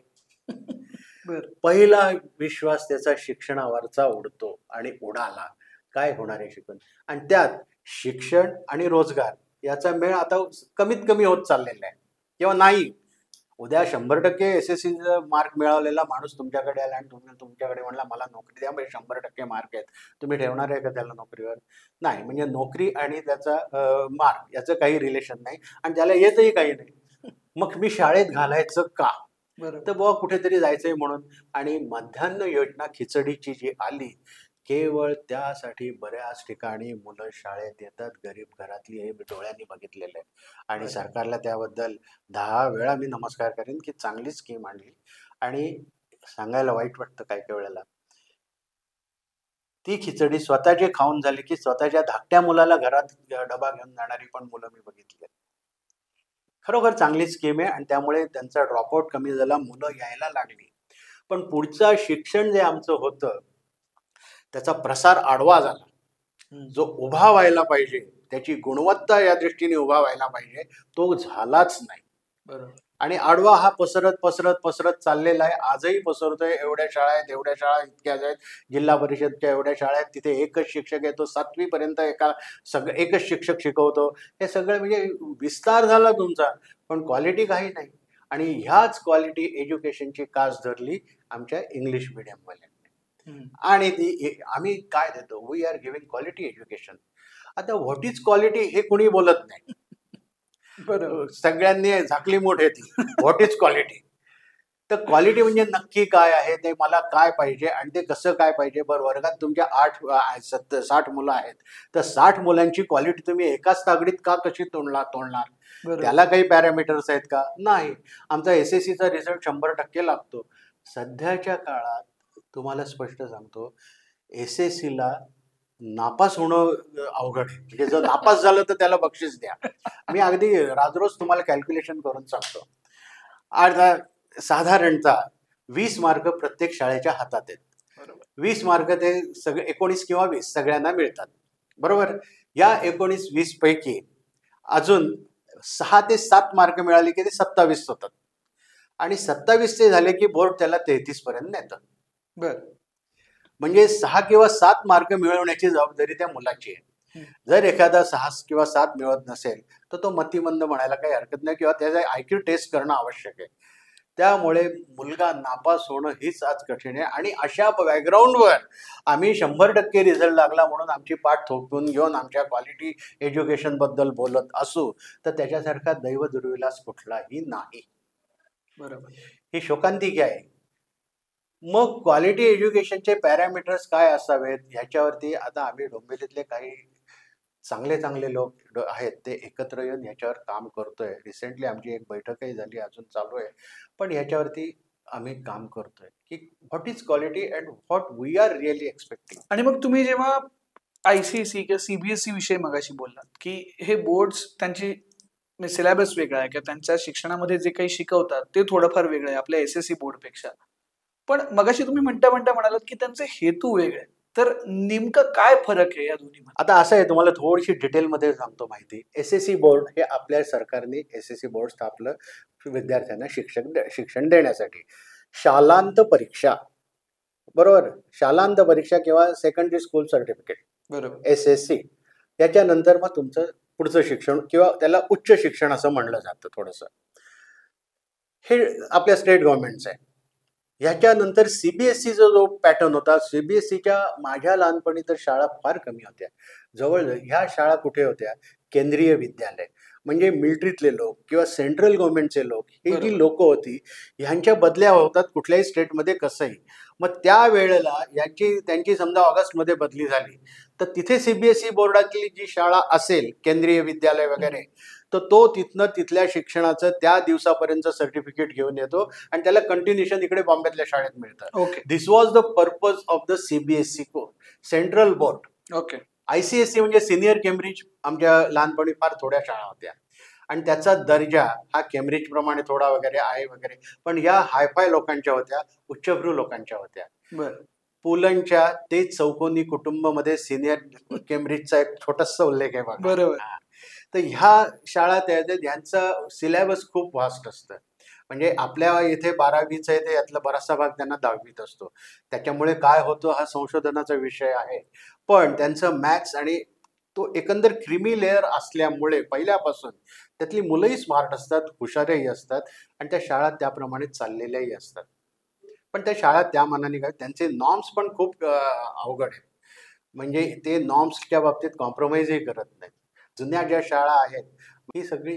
बरं. पहिला विश्वास त्याचा शिक्षणावरचा उडतो आणि उडाला. काय होणार आहे शिकून? आणि त्यात शिक्षण आणि रोजगार याचा मेळ आता कमीत कमी होत चाललेला आहे, किंवा नाही. उद्या 100% SSCचा मार्क मिळवलेला माणूस तुमच्याकडे आला आणि तुम्ही तुमच्याकडे म्हणला मला नोकरी द्या, म्हणजे 100% मार्क आहेत, तुम्ही ठेवणार आहे का त्याला नोकरीवर? नाही. म्हणजे नोकरी आणि त्याचा मार्क याचं काही रिलेशन नाही, आणि त्याला येतही काही नाही. मग मी शाळेत घालायचं का? बरोबर. तर बुवा कुठेतरी जायचंय म्हणून. आणि मध्यान्ह योजना खिचडीची जी आली, केवळ त्यासाठी बऱ्याच ठिकाणी मुलं शाळेत येतात, गरीब घरातली, हे डोळ्यांनी बघितलेलं आहे. आणि बरोबर. सरकारला त्याबद्दल 10 वेळा मी नमस्कार करेन की चांगली स्कीम आणली. आणि सांगायला वाईट वाटतं काही काही वेळेला, ती खिचडी स्वतःची खाऊन झाली की स्वतःच्या धाकट्या मुलाला घरात डबा घेऊन जाणारी पण मुलं मी बघितली. खरोखर चांगली स्कीम आहे आणि त्यामुळे त्यांचा ड्रॉपआउट कमी झाला, मुलं यायला लागली. पण पुढचं शिक्षण जे आमचं होतं त्याचा प्रसार आडवा झाला. जो उभा व्हायला पाहिजे, त्याची गुणवत्ता या दृष्टीने उभा व्हायला पाहिजे, तो झालाच नाही. बरोबर. आणि आडवा हा पसरत पसरत पसरत चाललेला आहे. आजही पसरतोय. एवढ्या शाळा आहेत, एवढ्या शाळा इतक्या आहेत, जिल्हा परिषदच्या एवढ्या शाळा आहेत, तिथे एकच शिक्षक येतो, 7वी पर्यंत एकच शिक्षक शिकवतो. हे सगळं म्हणजे विस्तार झाला तुमचा, पण क्वालिटी काही नाही. आणि ह्याच क्वालिटी एज्युकेशनची कास धरली आमच्या इंग्लिश मिडियमवाल्यांनी. आणि ती आम्ही काय देतो, we are giving quality education. आता व्हॉट इज क्वालिटी हे कुणी बोलत नाही. बरोबर. सगळ्यांनी झाकली मोठ ती व्हॉट इज क्वालिटी. तर क्वालिटी म्हणजे नक्की काय आहे, ते मला काय पाहिजे आणि ते कसं काय पाहिजे. बरं, वर्गात तुमच्या 60 मुलं आहेत, तर 60 मुलांची क्वालिटी तुम्ही एकाच तागडीत का कशी तोडणार? बरोबर. त्याला काही पॅरामीटर्स आहेत का? नाही. आमचा SSCचा रिझल्ट 100% लागतो. सध्याच्या काळात तुम्हाला स्पष्ट सांगतो, SSCला नापास होणं अवघड आहे. म्हणजे जर नापास झालं तर त्याला बक्षीस द्या. मी अगदी राजरोज तुम्हाला कॅल्क्युलेशन करून सांगतो. आता साधारणतः 20 मार्क प्रत्येक शाळेच्या हातात आहेत. बरोबर. 20 मार्क ते सगळे 19 किंवा 20 सगळ्यांना मिळतात. बरोबर. या 19-20 पैकी अजून 6 ते 7 मार्क मिळाले की ते 27 होतात. आणि 27 झाले की बोर्ड त्याला 33 पर्यंत नेतं. बर. म्हणजे 6 किंवा 7 मार्क मिळवण्याची जबाबदारी त्या मुलाची आहे. जर एखादा 6 किंवा 7 मिळवत नसेल तर तो मतिमंद म्हणायला काही हरकत नाही, किंवा त्याचा IQ टेस्ट करणं आवश्यक आहे. त्यामुळे मुलगा नापास होणं हीच आज कठीण आहे. आणि अशा बॅकग्राऊंडवर आम्ही 100% रिझल्ट लागला म्हणून आमची पाठ थोपवून घेऊन आमच्या क्वालिटी एज्युकेशन बद्दल बोलत असू तर त्याच्यासारखा दैव दुर्विलास कुठलाही नाही. बरोबर. ही शोकांतिका आहे. मग क्वालिटी एज्युकेशनचे पॅरामीटर्स काय असावेत ह्याच्यावरती आता आम्ही डोंबिवलीतले काही चांगले लोक आहेत ते एकत्र येऊन ह्याच्यावर काम करतोय. रिसेंटली आमची एक बैठकही झाली, अजून चालू आहे. पण ह्याच्यावरती आम्ही काम करतोय की what is quality and what we are really expecting. आणि मग तुम्ही जेव्हा ICSE किंवा CBSE विषयी मगाशी बोललात की हे बोर्ड्स त्यांची सिलेबस वेगळा आहे किंवा त्यांच्या शिक्षणामध्ये जे काही शिकवतात ते थोडंफार वेगळं आहे आपल्या SSC बोर्डपेक्षा. पण मगाशी तुम्ही म्हणता म्हणालात की त्यांचे हेतू वेगळे आहेत. तर नेमकं काय फरक आहे या दोन्हीमध्ये? आता असं आहे, तुम्हाला थोडीशी डिटेलमध्ये सांगतो माहिती. SSC बोर्ड हे आपल्या सरकारने SSC बोर्ड स्थापलं विद्यार्थ्यांना शिक्षण देण्यासाठी. शालांत परीक्षा, बरोबर, शालांत परीक्षा किंवा सेकंडरी स्कूल सर्टिफिकेट, बरोबर, SSC. त्याच्यानंतर मग तुमचं पुढचं शिक्षण किंवा त्याला उच्च शिक्षण असं म्हणलं जातं थोडंसं. हे आपल्या स्टेट गव्हर्नमेंटचं आहे. ह्याच्यानंतर CBSEचा जो पॅटर्न होता, CBSEच्या माझ्या लहानपणी तर शाळा फार कमी होत्या. जवळ ह्या शाळा कुठे होत्या? केंद्रीय विद्यालय, म्हणजे मिलिटरीतले लोक किंवा सेंट्रल गव्हर्नमेंटचे लोक, ही जी बरोबर. लोक होती ह्यांच्या बदल्या होतात कुठल्याही स्टेटमध्ये कसंही. मग त्या वेळेला त्यांची समजा ऑगस्टमध्ये बदली झाली तर तिथे CBSE बोर्डातली जी शाळा असेल केंद्रीय विद्यालय वगैरे, तर तो तिथनं तिथल्या शिक्षणाचं त्या दिवसापर्यंत सर्टिफिकेट घेऊन येतो आणि त्याला कंटिन्युएशन इकडे बॉम्बेतल्या शाळेत मिळतं. Okay this was the purpose of the CBSE central board. Okay ICSE म्हणजे सिनियर केम्ब्रिज आमच्या लहानपणी फार थोड्या शाळा होत्या आणि त्याचा दर्जा हा केम्ब्रिज प्रमाणे थोडा वगैरे आहे वगैरे, पण या हायफाय लोकांच्या होत्या, उच्चभ्रू लोकांच्या होत्या. बरं पुलंच्या ते चौकोनी कुटुंबामध्ये सिनियर केम्ब्रिजचा एक छोटासा उल्लेख आहे बघा. बरोबर. हा. तर ह्या शाळा यांचं सिलेबस खूप व्हास्ट असतं. म्हणजे आपल्या इथे 12वीचं आहे ते यातला बराचसा भाग त्यांना 10वीत असतो. त्याच्यामुळे काय होतं हा संशोधनाचा विषय आहे. पण त्यांचं मॅथ्स आणि तो एकंदर क्रिमी लेअर असल्यामुळे पहिल्यापासून त्यातली मुलंही स्मार्ट असतात, हुशारही असतात आणि त्या शाळा त्याप्रमाणे चाललेल्याही असतात. पण त्या शाळा त्या मानाने काय त्यांचे नॉर्म्स पण खूप अवघड आहेत. म्हणजे ते नॉर्म्सच्या बाबतीत कॉम्प्रोमाइजही करत नाहीत. जुन्या ज्या शाळा आहेत ही सगळी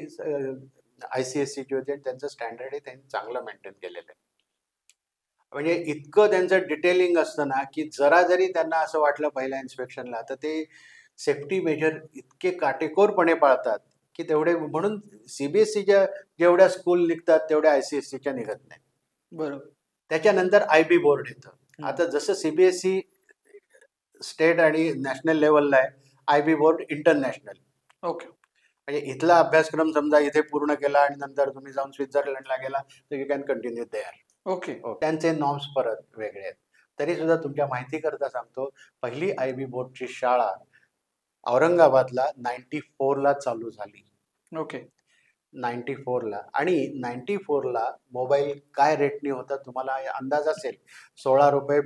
ICSE जी होती त्यांचं स्टँडर्डही त्यांनी चांगलं मेंटेन केलेलं आहे. म्हणजे इतकं त्यांचं डिटेलिंग असतं ना की जरा जरी त्यांना असं वाटलं पहिल्या इन्स्पेक्शनला तर ते सेफ्टी मेजर इतके काटेकोरपणे पाळतात की तेवढे, म्हणून CBSEच्या जेवढ्या स्कूल निघतात तेवढ्या ICSEच्या निघत नाही. बरोबर. त्याच्यानंतर IB बोर्ड येतं. आता जसं CBSE स्टेट आणि नॅशनल लेवलला आहे, IB बोर्ड इंटरनॅशनल. ओके म्हणजे इथला अभ्यासक्रम समजा इथे पूर्ण केला आणि नंतर तुम्ही जाऊन स्वित्झर्लंडला गेला तर you can continue there. Okay त्यांचे नॉर्म्स परत वेगळे आहेत. तरी सुद्धा तुमच्या माहिती करता सांगतो, पहिली IB बोर्डची शाळा औरंगाबादला 94ला चालू झाली. ओके 94ला. आणि 94ला मोबाईल काय रेटनी होता तुम्हाला अंदाज असेल, 16 रुपये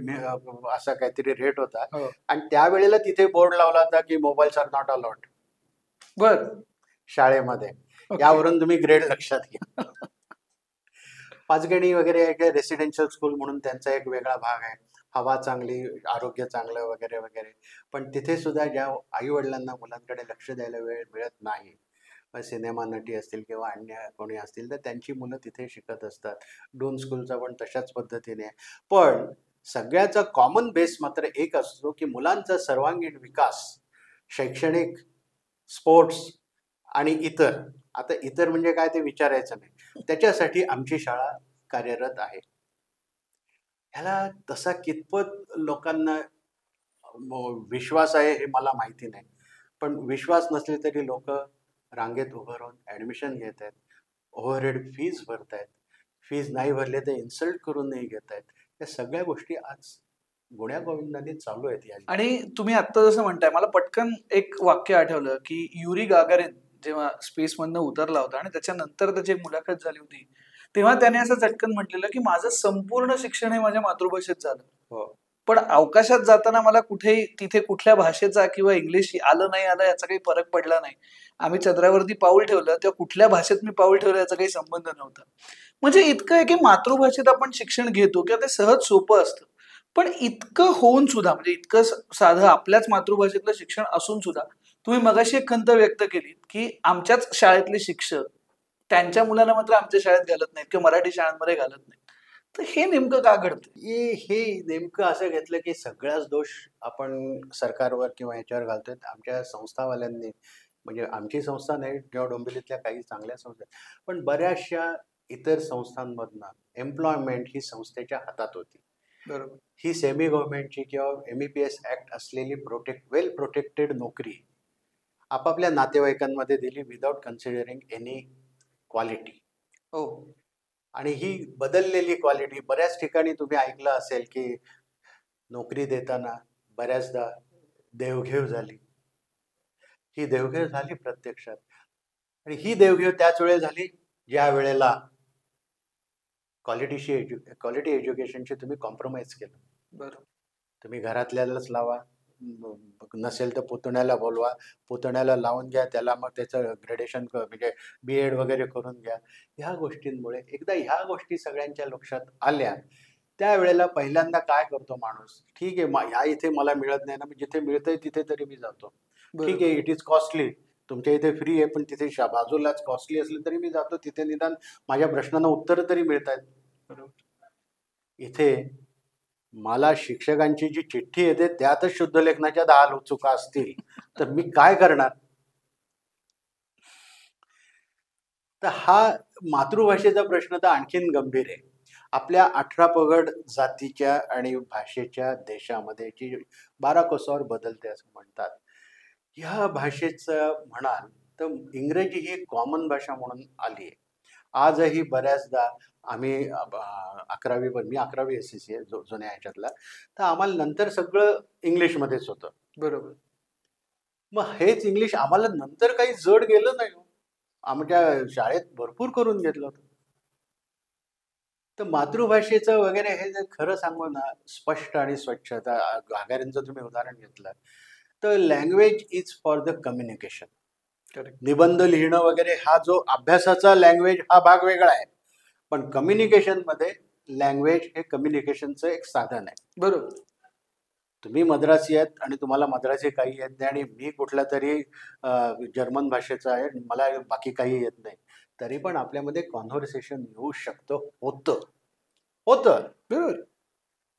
असा काहीतरी रेट होता. हो. आणि त्यावेळेला तिथे बोर्ड लावला होता की मोबाईल्स आर नॉट अलाउड बर शाळेमध्ये. ओके. यावरून तुम्ही ग्रेड लक्षात घ्या. पाचगणी वगैरे एक रेसिडेन्शियल स्कूल म्हणून त्यांचा एक वेगळा भाग आहे. हवा चांगली, आरोग्य चांगलं वगैरे वगैरे. पण तिथे सुद्धा ज्या आई वडिलांना मुलांकडे लक्ष द्यायला वेळ मिळत नाही, सिनेमा नटी असतील किंवा अन्य कोणी असतील तर त्यांची मुलं तिथे शिकत असतात. डून स्कूलचा पण तशाच पद्धतीने. पण सगळ्याचा कॉमन बेस मात्र एक असतो की मुलांचा सर्वांगीण विकास, शैक्षणिक, स्पोर्ट्स आणि इतर. आता इतर म्हणजे काय ते विचारायचं नाही. त्याच्यासाठी आमची शाळा कार्यरत आहे. ह्याला तसा कितपत लोकांना विश्वास आहे हे मला माहिती नाही. पण विश्वास नसले तरी लोक रांगेत उभं राहून ऍडमिशन घेत आहेत, ओव्हरहेड फीज भरतायत, फीज नाही भरले तर इन्सल्ट करूनही घेत आहेत. या सगळ्या गोष्टी आज गुण्यागोविंदाने चालू आहेत. या आणि तुम्ही आत्ता जसं म्हणताय मला पटकन एक वाक्य आठवलं की युरी गागारिन जेव्हा स्पेस मधनं उतरला होता आणि त्याच्यानंतर त्याची एक मुलाखत झाली होती तेव्हा त्याने असं चटकन म्हटलेलं की माझं संपूर्ण शिक्षण हे माझ्या मातृभाषेत झालं. हो. पण अवकाशात जाताना मला कुठेही तिथे कुठल्या भाषेचा किंवा इंग्लिश आलं नाही आलं याचा काही फरक पडला नाही. आम्ही चंद्रावरती पाऊल ठेवलं तेव्हा कुठल्या भाषेत मी पाऊल ठेवलं याचा काही संबंध नव्हता. म्हणजे इतकं आहे की मातृभाषेत आपण शिक्षण घेतो किंवा ते सहज सोपं असतं. पण इतकं होऊन सुद्धा म्हणजे इतकं साधं आपल्याच मातृभाषेतलं शिक्षण असून सुद्धा तुम्ही मगाशी एक खंत व्यक्त केली की आमच्याच शाळेतले शिक्षक त्यांच्या मुलांना मात्र आमच्या शाळेत घालत नाहीत किंवा मराठी शाळांमध्ये घालत नाहीत. तर हे नेमकं का घडतं? हे नेमकं असं घेतलं की सगळाच दोष आपण सरकारवर किंवा ह्याच्यावर घालतोय. आमच्या संस्थावाल्यांनी, म्हणजे आमची संस्था नाही, किंवा डोंबिवलीतल्या काही चांगल्या संस्था, पण बऱ्याचशा इतर संस्थांमधनं एम्प्लॉयमेंट ही संस्थेच्या हातात होती. बरोबर. ही सेमी गव्हर्नमेंटची किंवा MEPS ऍक्ट असलेली वेल प्रोटेक्टेड नोकरी आपापल्या नातेवाईकांमध्ये दिली विदाउट कन्सिडरिंग एनी क्वालिटी. हो आणि ही बदललेली क्वालिटी बऱ्याच ठिकाणी तुम्ही ऐकलं असेल की नोकरी देताना बऱ्याचदा देवघेव झाली. ही देवघेव झाली प्रत्यक्षात. आणि ही देवघेव त्याच वेळेला झाली ज्या वेळेला क्वालिटी एज्युकेशनशी तुम्ही कॉम्प्रोमाइज केलं. बरोबर. तुम्ही घरातल्यालाच लावा, नसेल तर पुतण्याला बोलवा, पुतण्याला लावून घ्या, त्याला मग त्याचं ग्रेडेशन म्हणजे BEd वगैरे करून घ्या. ह्या गोष्टींमुळे एकदा ह्या गोष्टी सगळ्यांच्या लक्षात आल्या त्यावेळेला पहिल्यांदा काय करतो माणूस, ठीक आहे ह्या इथे मला मिळत नाही ना, जिथे मिळतंय तिथे तरी मी जातो. ठीक आहे, इट इज कॉस्टली. तुमच्या इथे फ्री आहे पण तिथे बाजूलाच कॉस्टली असलं तरी मी जातो. तिथे निदान माझ्या प्रश्नांना उत्तर तरी मिळत आहेत. बरोबर. इथे मला शिक्षकांची जी चिठ्ठी येते त्यातच शुद्ध लेखनाच्या 10 चुका असतील तर मी काय करणार? तर हा मातृभाषेचा प्रश्न तर आणखीन गंभीर आहे. आपल्या 18 पगड जातीच्या आणि भाषेच्या देशामध्ये जी 12 कोसावर बदलते असं म्हणतात. ह्या भाषेचं म्हणाल तर इंग्रजी ही कॉमन भाषा म्हणून आली आहे. आजही बऱ्याचदा आम्ही 11वी मी 11वी SSC आहे जुन्या ह्याच्यातला. तर आम्हाला नंतर सगळं इंग्लिशमध्येच होतं. बरोबर. मग हेच इंग्लिश आम्हाला नंतर काही जड गेलं नाही हो. आमच्या शाळेत भरपूर करून घेतलं होतं. तर मातृभाषेचं वगैरे हे जर खरं सांगू ना, स्पष्ट आणि स्वच्छ. आता घागऱ्यांचं तुम्ही उदाहरण घेतलं, तर language is for the communication. Correct. निबंध लिहिणं वगैरे हा जो अभ्यासाचा लँग्वेज हा भाग वेगळा आहे. पण कम्युनिकेशनमध्ये लँग्वेज हे कम्युनिकेशनचं एक साधन आहे. बरोबर. तुम्ही मद्रासी आहेत आणि तुम्हाला मद्रासी काही येत नाही आणि मी कुठल्या तरी जर्मन भाषेचा आहे, मला बाकी काही येत नाही. तरी पण आपल्यामध्ये कॉन्व्हर्सेशन येऊ शकतं, होतं. बरोबर.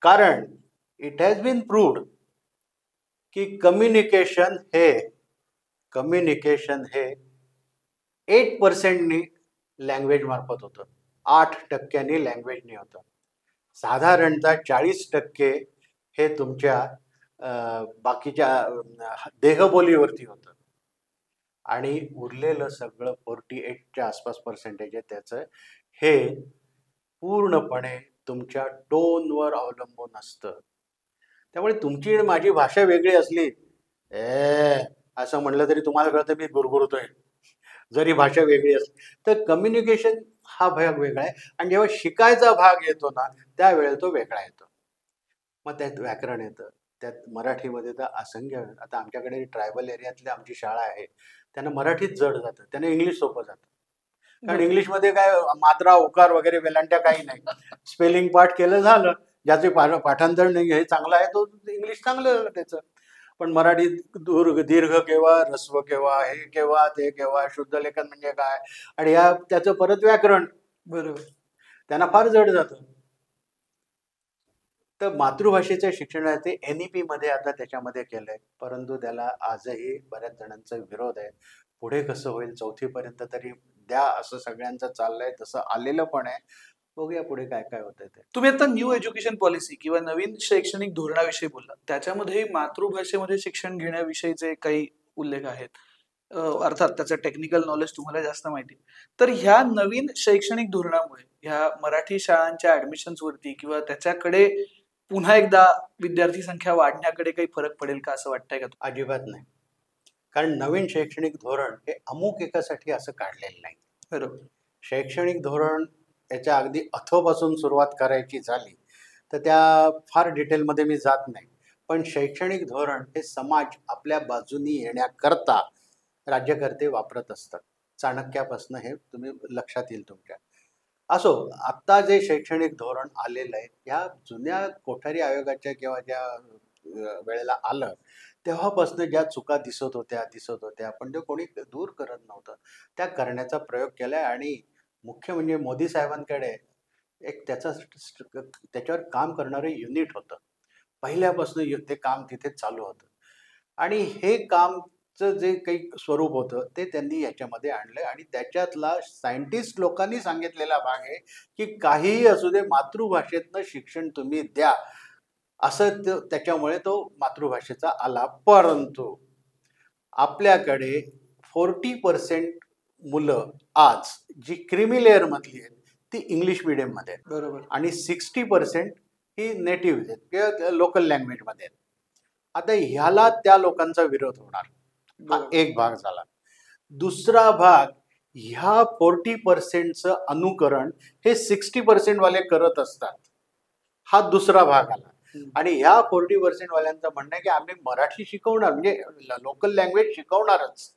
कारण इट हॅज बीन प्रूव्ड की कम्युनिकेशन हे 8% लँग्वेज मार्फत होतं. 8% लँग्वेजनी होतं. साधारणतः 40% हे तुमच्या बाकीच्या देहबोलीवरती होतं. आणि उरलेलं सगळं 48च्या आसपास पर्सेंटेज आहे त्याचं, हे पूर्णपणे तुमच्या टोनवर अवलंबून असतं. त्यामुळे तुमची आणि माझी भाषा वेगळी असली, असं म्हणलं तरी तुम्हाला कळतं मी गुरगुरतोय, जरी भाषा वेगळी असली. तर कम्युनिकेशन हा भाग वेगळा आहे आणि जेव्हा शिकायचा भाग येतो ना, त्यावेळेला तो वेगळा येतो. मग त्यात व्याकरण येतं, त्यात मराठीमध्ये तर असंख्य. आता आमच्याकडे ट्रायबल एरियातली आमची शाळा आहे, त्यांना मराठीत जड जातं, त्यांना इंग्लिश सोपं जातं. कारण इंग्लिशमध्ये काय मात्रा उकार वगैरे वेलांट्या काही नाही. स्पेलिंग पाठ केलं झालं. ज्याचे पाठांतर नाही हे चांगलं आहे तो इंग्लिश चांगलं त्याचं. पण मराठीत दीर्घ केव्हा, ऱ्हस्व केव्हा, हे केव्हा, ते केव्हा, शुद्ध लेखन म्हणजे काय, आणि त्याचं परत व्याकरण, बरोबर. त्यांना फार जड जातं. तर मातृभाषेच्या शिक्षणाचे NEP मध्ये आता त्याच्यामध्ये केलंय, परंतु त्याला आजही बऱ्याच जणांचा विरोध आहे. पुढे कसं होईल, 4थी पर्यंत तरी द्या असं सगळ्यांचं चाललंय, तसं आलेलं पण आहे. बघूया पुढे काय काय होतंय ते. तुम्ही आता न्यू एज्युकेशन पॉलिसी किंवा नवीन शैक्षणिक धोरणाविषयी बोलला, त्याच्यामध्ये मातृभाषेमध्ये शिक्षण घेण्याविषयीचे काही उल्लेख आहेत. अर्थात त्याचं टेक्निकल नॉलेज तुम्हाला जास्त माहिती. तर ह्या नवीन शैक्षणिक धोरणामुळे ह्या मराठी शाळांच्या ऍडमिशन्स वरती किंवा त्याच्याकडे पुन्हा एकदा विद्यार्थी संख्या वाढण्याकडे काही फरक पडेल का, असं वाटतंय का? अजिबात नाही. कारण नवीन शैक्षणिक धोरण हे अमुक एकासाठी असं काढलेलं नाही. बरोबर. शैक्षणिक धोरण याच्या अगदी अथोपासून सुरुवात करायची झाली तर त्या फार डिटेलमध्ये मी जात नाही. पण शैक्षणिक धोरण हे समाज आपल्या बाजूनी येण्याकरता राज्यकर्ते वापरत असतात. चाणक्यापासून हे तुम्ही लक्षात येईल तुमच्या. असो, आत्ता जे शैक्षणिक धोरण आलेलं आहे, ह्या जुन्या कोठारी आयोगाच्या किंवा ज्या वेळेला आलं तेव्हापासून ज्या चुका दिसत होत्या, पण ते कोणी दूर करत नव्हतं. त्या करण्याचा प्रयोग केलाय आणि मुख्य म्हणजे मोदी साहेबांकडे एक त्याच्यावर काम करणारं युनिट होतं. पहिल्यापासून ते काम तिथे चालू होतं आणि हे कामचं जे काही स्वरूप होतं ते त्यांनी याच्यामध्ये आणलं आणि त्याच्यातला सायंटिस्ट लोकांनी सांगितलेला भाग आहे की काहीही असू दे, मातृभाषेतनं शिक्षण तुम्ही द्या, असं त्याच्यामुळे तो मातृभाषेचा आला. परंतु आपल्याकडे 40% मुलं आज जी क्रिमी लेअर मधली आहेत ती इंग्लिश मीडियम मध्ये आहेत. बरोबर. आणि 60% ही नेटिव्ह आहेत किंवा लोकल लँग्वेज मध्ये आहेत. आता ह्याला त्या लोकांचा विरोध होणार, हा एक भाग झाला. दुसरा भाग, ह्या 40%चं अनुकरण हे 60% वाले करत असतात, हा दुसरा भाग आला. आणि ह्या 40% वाल्यांचं म्हणणं आहे की आम्ही मराठी शिकवणार, म्हणजे लोकल लँग्वेज शिकवणारच,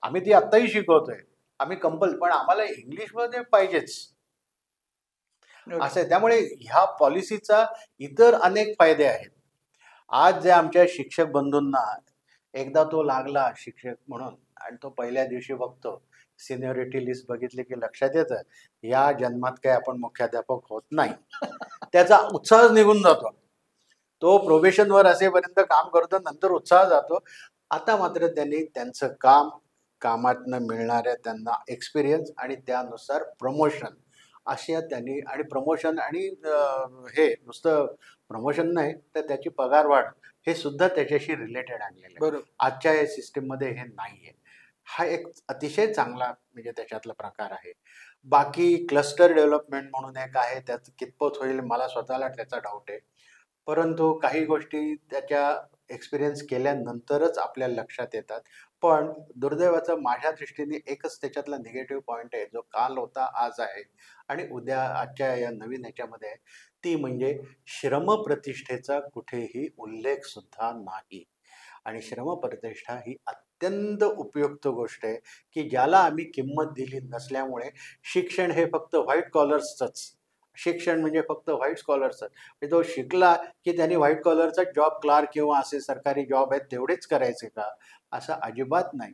आम्ही ती आत्ताही शिकवतोय, आम्ही पण आम्हाला इंग्लिशमध्ये पाहिजेच असं आहे. त्यामुळे ह्या पॉलिसीचा इतर अनेक फायदे आहेत. आज जे आमच्या शिक्षक बंधूंना एकदा तो लागला शिक्षक म्हणून आणि तो पहिल्या दिवशी बघतो, सिनियरिटी लिस्ट बघितली की लक्षात येतं या जन्मात काही आपण मुख्याध्यापक होत नाही, त्याचा उत्साह निघून जातो. तो प्रोबेशनवर असेपर्यंत काम करतो, नंतर उत्साह जातो. आता मात्र त्यांनी त्यांचं काम कामातनं मिळणाऱ्या त्यांना एक्सपिरियन्स आणि त्यानुसार प्रमोशन अशा त्यांनी आणि प्रमोशन आणि हे नुसतं प्रमोशन नाही तर त्याची पगारवाढ हे सुद्धा त्याच्याशी रिलेटेड आणलेलं आहे. बरोबर. आजच्या या सिस्टीममध्ये हे नाही आहे. हा एक अतिशय चांगला म्हणजे त्याच्यातला प्रकार आहे. बाकी क्लस्टर डेव्हलपमेंट म्हणून एक आहे, त्याचं कितपत होईल मला स्वतःला त्याचा डाऊट आहे. परंतु काही गोष्टी त्याच्या एक्सपिरियन्स केल्यानंतरच आपल्या लक्षात येतात. पण दुर्दैवाचं माझ्या दृष्टीने एकच त्याच्यातला निगेटिव्ह पॉइंट आहे, जो काल होता, आज आहे आणि उद्या आजच्या या नवीन ह्याच्यामध्ये आहे. ती म्हणजे श्रमप्रतिष्ठेचा कुठेही उल्लेख सुद्धा नाही. आणि श्रमप्रतिष्ठा ही अत्यंत उपयुक्त गोष्ट आहे, की ज्याला आम्ही किंमत दिली नसल्यामुळे शिक्षण हे फक्त व्हाईट कॉलर्सचंच. शिक्षण म्हणजे फक्त व्हाईट कॉलर्सच. म्हणजे तो शिकला की त्यांनी व्हाईट कॉलरचा जॉब क्लार्क किंवा असे सरकारी जॉब आहेत तेवढेच करायचे का? असं अजिबात नाही.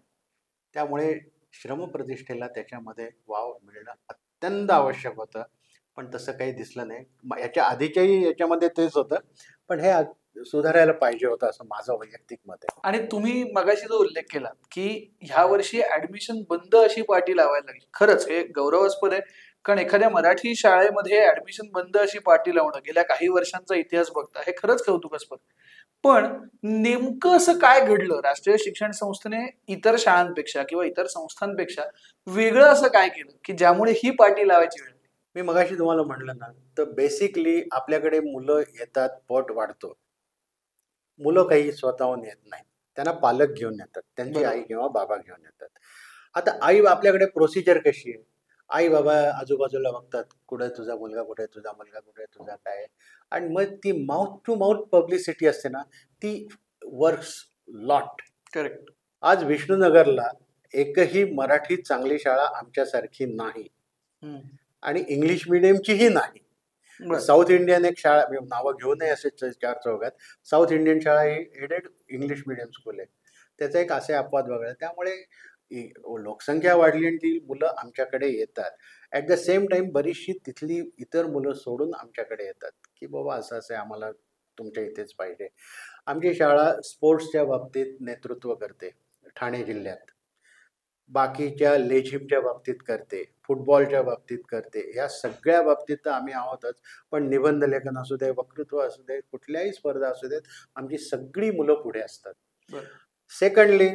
त्यामुळे श्रमप्रतिष्ठेला त्याच्यामध्ये वाव मिळणं अत्यंत आवश्यक होतं. पण तसं काही दिसलं नाही. याच्या आधीच्याही याच्यामध्ये तेच होतं. पण हे सुधारायला पाहिजे होतं असं माझं वैयक्तिक मत आहे. आणि तुम्ही मगाशी जो उल्लेख केला की ह्या वर्षी ऍडमिशन बंद अशी पाटी लावायला लागली, खरंच हे गौरवास्पद आहे. कारण एखाद्या मराठी शाळेमध्ये ऍडमिशन बंद अशी पाटी लावणं गेल्या काही वर्षांचा इतिहास बघता हे खरंच कौतुकास्पद. पण नेमकं असं काय घडलं, राष्ट्रीय शिक्षण संस्थेने इतर शाळांपेक्षा किंवा इतर संस्थांपेक्षा वेगळं असं काय केलं की ज्यामुळे ही पाटी लावायची वेळ आली? मी मगाशी तुम्हाला म्हटलं ना, तर बेसिकली आपल्याकडे मुलं येतात, पट वाढतो. मुलं काही स्वतःहून येत नाही. त्यांना पालक घेऊन येतात. त्यांची आई किंवा बाबा घेऊन येतात. आता आई आपल्याकडे प्रोसिजर कशी आहे? आई-बाबा आजूबाजूला बघतात. कुठे तुझा मुलगा, कुठे तुझा मुलगा, कुठे तुझा काय? आणि मग ती माउथ टू माउथ पब्लिसिटी असते ना, ती वर्क्स लॉट. करेक्ट. आज विष्णुनगरला एकही मराठी चांगली शाळा आमच्यासारखी नाही आणि इंग्लिश मिडियमचीही नाही. साऊथ इंडियन एक शाळा, मी नावं घेऊ नये असे चार चौघात, साऊथ इंडियन शाळा ही एडेड इंग्लिश मिडियम स्कूल आहे. त्याचा एक असे अपवाद वगैरे. त्यामुळे लोकसंख्या वाढली आणि ती मुलं आमच्याकडे येतात. ॲट द सेम टाइम बरीचशी तिथली इतर मुलं सोडून आमच्याकडे येतात, की बाबा असं असं आहे, आम्हाला तुमच्या इथेच पाहिजे. आमची शाळा स्पोर्ट्सच्या बाबतीत नेतृत्व करते ठाणे जिल्ह्यात. बाकीच्या लेझिमच्या बाबतीत करते, फुटबॉलच्या बाबतीत करते. या सगळ्या बाबतीत तर आम्ही आहोतच. पण निबंध लेखन असू दे, वक्तृत्व असू दे, कुठल्याही स्पर्धा असू देत, आमची सगळी मुलं पुढे असतात. सेकंडली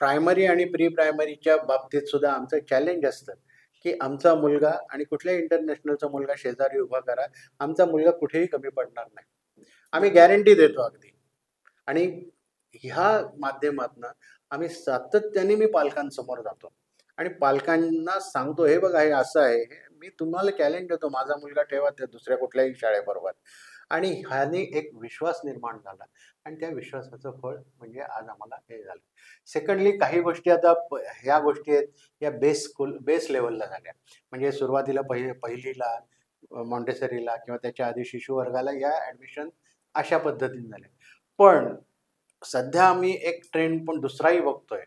प्रायमरी आणि प्री प्रायमरीच्या बाबतीत सुद्धा आमचं चॅलेंज असतं, की आमचा मुलगा आणि कुठल्याही इंटरनॅशनलचा मुलगा शेजारी उभा करा, आमचा मुलगा कुठेही कमी पडणार नाही. आम्ही गॅरंटी देतो अगदी. आणि ह्या माध्यमातनं आम्ही सातत्याने मी पालकांसमोर जातो आणि पालकांना सांगतो, हे बघा हे असं आहे, हे मी तुम्हाला चॅलेंज देतो, माझा मुलगा ठेवा त्या दुसऱ्या कुठल्याही शाळेबरोबर. आणि ह्याने एक विश्वास निर्माण झाला आणि त्या विश्वासाचं फळ म्हणजे आज आम्हाला हे झालं. सेकंडली काही गोष्टी आता ह्या गोष्टी आहेत, या बेस लेवलला झाल्या. म्हणजे सुरुवातीला पहिलीला मॉन्टेसरीला किंवा त्याच्या आधी शिशु वर्गाला या ॲडमिशन अशा पद्धतीने झाल्या. पण सध्या आम्ही एक ट्रेंड पण दुसराही बघतोय,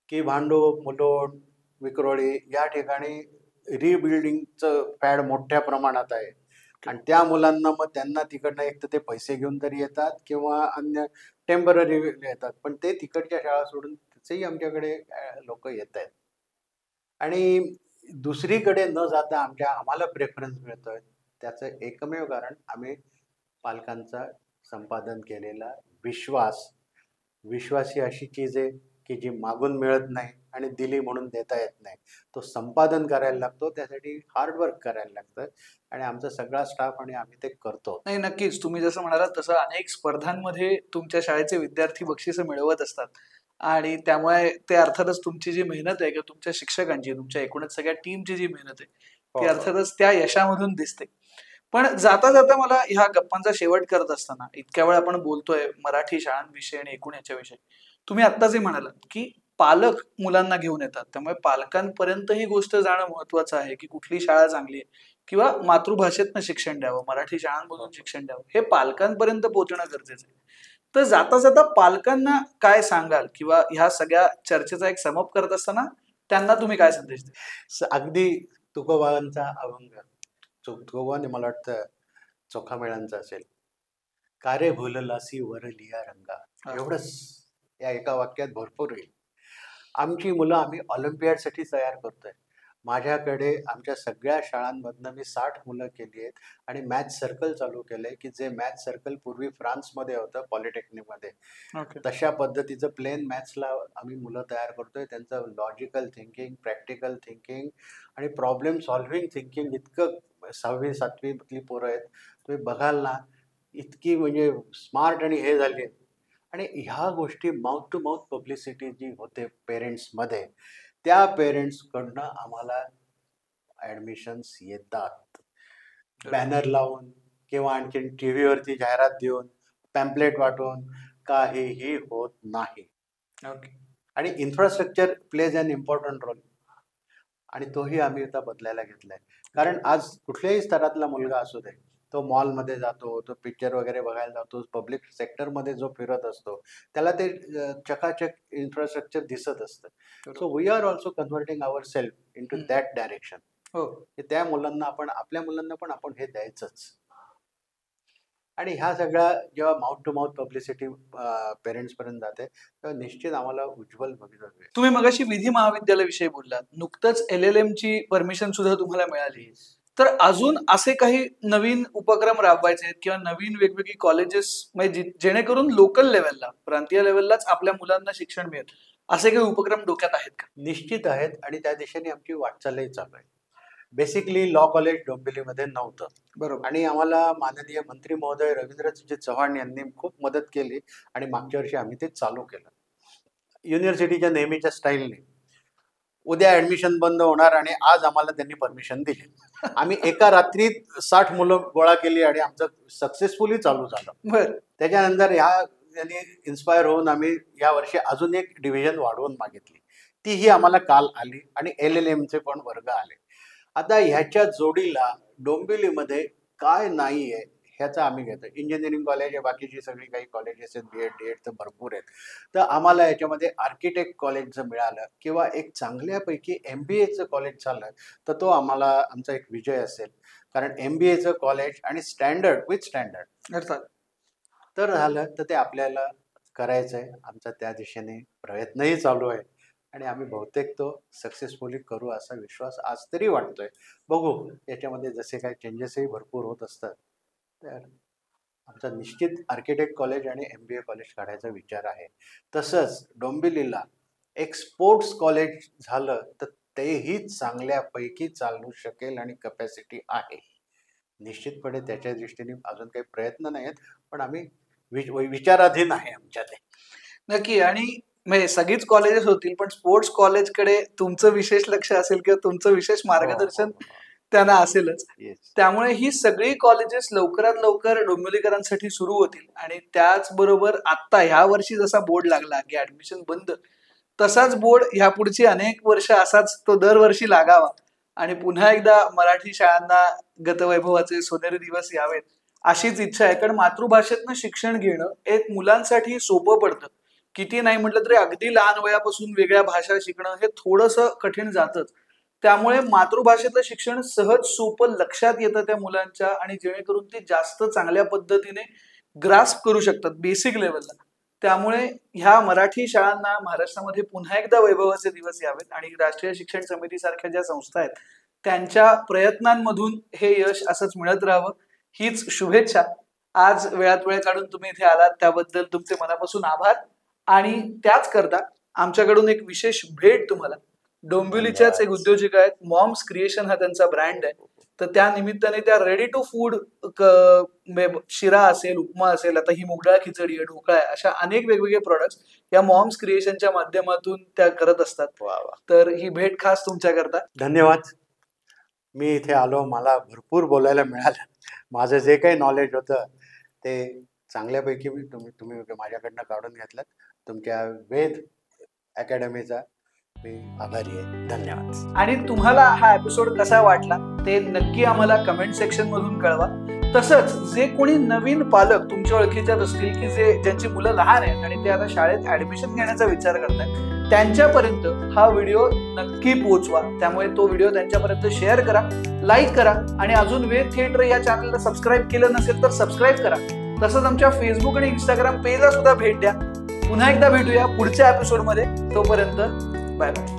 की भांडूप, मुलोड, विक्रोळी या ठिकाणी रिबिल्डिंगचं फॅड मोठ्या प्रमाणात आहे. आणि त्या मुलांना मग त्यांना तिकडनं एक तर ते पैसे घेऊन तरी येतात किंवा अन्य टेम्पररी येतात. पण ते तिकडच्या शाळा सोडून तसेही आमच्याकडे लोक येत आहेत. आणि दुसरीकडे न जाता आम्हाला प्रेफरन्स मिळतोय. त्याचं एकमेव कारण आम्ही पालकांचा संपादन केलेला विश्वास. विश्वास ही अशी चीज आहे की जी मागून मिळत नाही आणि दिली म्हणून देता येत नाही. तो संपादन करायला लागतो, त्यासाठी हार्डवर्क करायला लागतं आणि आमचा सगळा स्टाफ आणि आम्ही ते करतो. नाही, नक्कीच तुम्ही जसं म्हणालात तसं अनेक स्पर्धांमध्ये तुमच्या शाळेचे विद्यार्थी बक्षिसं मिळवत असतात आणि त्यामुळे ते अर्थातच तुमची जी मेहनत आहे किंवा तुमच्या शिक्षकांची, तुमच्या एकूणच सगळ्या टीमची जी मेहनत आहे ती अर्थातच त्या यशामधून दिसते. पण जाता जाता मला ह्या गप्पांचा शेवट करत असताना, इतक्या वेळ आपण बोलतोय मराठी शाळांविषयी आणि एकूण याच्याविषयी, तुम्ही आत्ता जे म्हणालात की पालक मुलांना घेऊन येतात, त्यामुळे पालकांपर्यंत ही गोष्ट जाणं महत्वाचं आहे की कुठली शाळा चांगली आहे किंवा मातृभाषेतनं शिक्षण द्यावं, मराठी शाळांमधून शिक्षण द्यावं, हे पालकांपर्यंत पोहोचणं गरजेचं आहे. तर जाता जाता पालकांना काय सांगाल किंवा ह्या सगळ्या चर्चेचा एक समअप करत असताना त्यांना तुम्ही काय संदेश द्याल? अगदी तुकोबांचा अभंग, तुकोबाने मला वाटतं चोखामेळांचा असेल, कारे भुललासी वर लिया रंगा, एवढंच या एका वाक्यात भरपूर होईल. आमची मुलं आम्ही ऑलिम्पियाडसाठी तयार करतोय. माझ्याकडे आमच्या सगळ्या शाळांमधनं मी 60 मुलं केली आहेत आणि मॅथ सर्कल चालू केलंय, की जे मॅथ सर्कल पूर्वी फ्रान्समध्ये होतं पॉलिटेक्निकमध्ये. ओके. तशा पद्धतीचं प्लेन मॅथ्सला आम्ही मुलं तयार करतोय. त्यांचं लॉजिकल थिंकिंग, प्रॅक्टिकल थिंकिंग आणि प्रॉब्लेम सॉल्व्हिंग थिंकिंग इतकं 6वी 7वीतली पोरं आहेत. तुम्ही बघाल ना, इतकी म्हणजे स्मार्ट आणि हे झाली आहेत. आणि ह्या गोष्टी माउथ टू माउथ पब्लिसिटी जी होते पेरेंट्समध्ये, त्या पेरेंट्सकडनं आम्हाला ॲडमिशन्स येतात. बॅनर लावून किंवा आणखीन टी व्हीवरती जाहिरात देऊन, पॅम्पलेट वाटून काहीही होत नाही. ओके. आणि infrastructure plays an important role आणि तोही आम्ही आता बदलायला घेतलाय. कारण आज कुठल्याही स्तरातला मुलगा असू दे, तो मॉलमध्ये जातो, तो पिक्चर वगैरे बघायला जातो, पब्लिक सेक्टरमध्ये जो फिरत असतो, त्याला ते चकाचक इन्फ्रास्ट्रक्चर दिसत असतं. So we are also converting our self into that direction. हो. त्या मुलांना आपण, आपल्या मुलांना पण आपण हे द्यायचंच. आणि ह्या सगळ्या जेव्हा माउथ टू माउथ पब्लिसिटी पेरेंट्सपर्यंत जाते, तेव्हा निश्चित आम्हाला उज्ज्वल भवितव्य आहे. तुम्ही मगाशी विधी महाविद्यालयाविषयी बोललात. नुकतंच LLM ची परमिशन सुद्धा तुम्हाला मिळाली. तर अजून असे काही नवीन उपक्रम राबवायचे आहेत किंवा नवीन वेगवेगळी कॉलेजेस म्हणजे जेणेकरून लोकल लेवलला, प्रांतीय लेवललाच आपल्या मुलांना शिक्षण मिळेल, असे काही उपक्रम डोक्यात आहेत का? निश्चित आहेत आणि त्या दिशेने आमची वाटचालही चालू आहे. बेसिकली लॉ कॉलेज डोंबिवलीमध्ये नव्हतं बरोबर. आणि आम्हाला माननीय मंत्री महोदय रवींद्रजी चव्हाण यांनी खूप मदत केली आणि मागच्या वर्षी आम्ही ते चालू केलं. युनिव्हर्सिटीच्या नेहमीच्या स्टाईलने उद्या ऍडमिशन बंद होणार आणि आज आम्हाला त्यांनी परमिशन दिली. आम्ही एका रात्रीत 60 मुलं गोळा केली आणि आमचं सक्सेसफुली चालू झालं. बर. त्याच्यानंतर यांनी इन्स्पायर होऊन आम्ही या वर्षी अजून एक डिव्हिजन वाढवून मागितली. तीही आम्हाला काल आली आणि LLMचे पण वर्ग आले. आता ह्याच्या जोडीला डोंबिवलीमध्ये काय नाही आहे ह्याचा आम्ही घेतो. इंजिनिअरिंग कॉलेज आहे, बाकीची सगळी काही कॉलेजेस आहेत, BEd DEd तर भरपूर आहेत. तर आम्हाला याच्यामध्ये आर्किटेक्ट कॉलेज जर मिळालं किंवा एक चांगल्यापैकी MBAचं कॉलेज झालं तर तो आम्हाला आमचा एक विजय असेल. कारण MBAचं कॉलेज आणि स्टँडर्ड विथ स्टँडर्ड अर्थात. तर झालं तर ते आपल्याला करायचं आहे. आमचा त्या दिशेने प्रयत्नही चालू आहे आणि आम्ही बहुतेक तो सक्सेसफुली करू असा विश्वास आज तरी वाटतोय. बघू याच्यामध्ये जसे काही चेंजेसही भरपूर होत असतात. तर आमचा निश्चित आर्किटेक्ट कॉलेज आणि MBA कॉलेज काढायचा विचार आहे. तसंच डोंबिवलीला एक स्पोर्ट्स कॉलेज झालं तर तेही चांगल्यापैकी चालू शकेल आणि कपॅसिटी आहे. निश्चितपणे त्याच्या दृष्टीने अजून काही प्रयत्न नाही आहेत, पण आम्ही विचाराधीन आहे आमच्या ते. नक्की. आणि म्हणजे सगळीच कॉलेजेस होतील, पण स्पोर्ट्स कॉलेजकडे तुमचं विशेष लक्ष असेल किंवा तुमचं विशेष मार्गदर्शन त्यांना असेलच. त्यामुळे ही सगळी कॉलेजेस लवकरात लवकर डोंबिवलीकरांसाठी सुरू होतील. आणि त्याचबरोबर आता ह्या वर्षी जसा बोर्ड लागला की ऍडमिशन बंद, तसाच बोर्ड ह्या पुढची अनेक वर्ष असाच तो दरवर्षी लागावा आणि पुन्हा एकदा मराठी शाळांना गतवैभवाचे सोनेरी दिवस यावेत अशीच इच्छा आहे. कारण मातृभाषेतनं शिक्षण घेणं एक मुलांसाठी सोपं पडतं. किती नाही म्हटलं तरी अगदी लहान वयापासून वेगळ्या भाषा शिकणं हे थोडंसं कठीण जातच. त्यामुळे मातृभाषेतलं शिक्षण सहज सोपं लक्षात येतं त्या मुलांच्या आणि जेणेकरून ते जास्त चांगल्या पद्धतीने ग्रास्प करू शकतात बेसिक लेवलला. त्यामुळे ह्या मराठी शाळांना महाराष्ट्रामध्ये पुन्हा एकदा वैभवाचे दिवस यावेत आणि राष्ट्रीय शिक्षण समिती सारख्या ज्या संस्था आहेत त्यांच्या प्रयत्नांमधून हे यश असंच मिळत राहावं हीच शुभेच्छा. आज वेळात वेळ काढून तुम्ही इथे आलात त्याबद्दल तुमचे मनापासून आभार. आणि त्याच करता आमच्याकडून एक विशेष भेट तुम्हाला. डोंबिवलीच्याच एक उद्योजिका आहेत, मॉम्स क्रिएशन हा त्यांचा ब्रँड आहे. तर त्या निमित्ताने त्या रेडी टू फूड शिरा असेल, उपमा असेल, आता ही मुगडाळ खिचडी आहे, ढोकळा आहे, अशा अनेक वेगवेगळे प्रोडक्ट्स या मॉम्स क्रिएशनच्या माध्यमातून त्या करत असतात. तर ही भेट खास तुमच्याकरता. धन्यवाद. मी इथे आलो, मला भरपूर बोलायला मिळालं. माझं जे काही नॉलेज होतं ते चांगल्यापैकी तुम्ही माझ्याकडनं काढून घेतलं. तुमच्या वेद अकॅडमीचा मी आभारी आहे. धन्यवाद. आणि तुम्हाला हा एपिसोड कसा वाटला ते नक्की आम्हाला कमेंट सेक्शन मधून कळवा. तसंच जे कोणी नवीन पालक तुमच्या ओळखीच्यात असतील की ज्यांची मुलं लहान आहेत आणि ते आता शाळेत ऍडमिशन घेण्याचा विचार करतात, त्यांच्यापर्यंत हा व्हिडिओ नक्की पोहोचवा. त्यामुळे तो व्हिडिओ त्यांच्यापर्यंत शेअर करा, लाईक करा आणि अजून वेद थिएटर या चॅनलला सबस्क्राईब केलं नसेल तर सबस्क्राईब करा. तसंच आमच्या फेसबुक आणि इंस्टाग्राम पेजला सुद्धा भेट द्या. पुन्हा एकदा भेटूया पुढच्या एपिसोडमध्ये. तोपर्यंत बाय बाय.